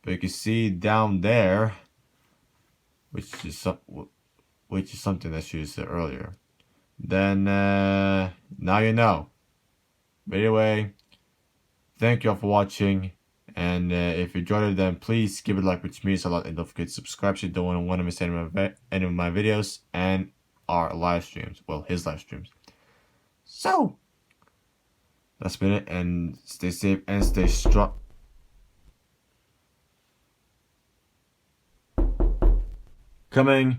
but you can see down there, which is something that she said earlier. Then now you know. But anyway, thank you all for watching. And if you enjoyed it, then please give it a like, which means a lot. And don't forget to subscribe so you don't want to miss any of my videos and our live streams. Well, his live streams. So, that's been it. And stay safe and stay strong. Coming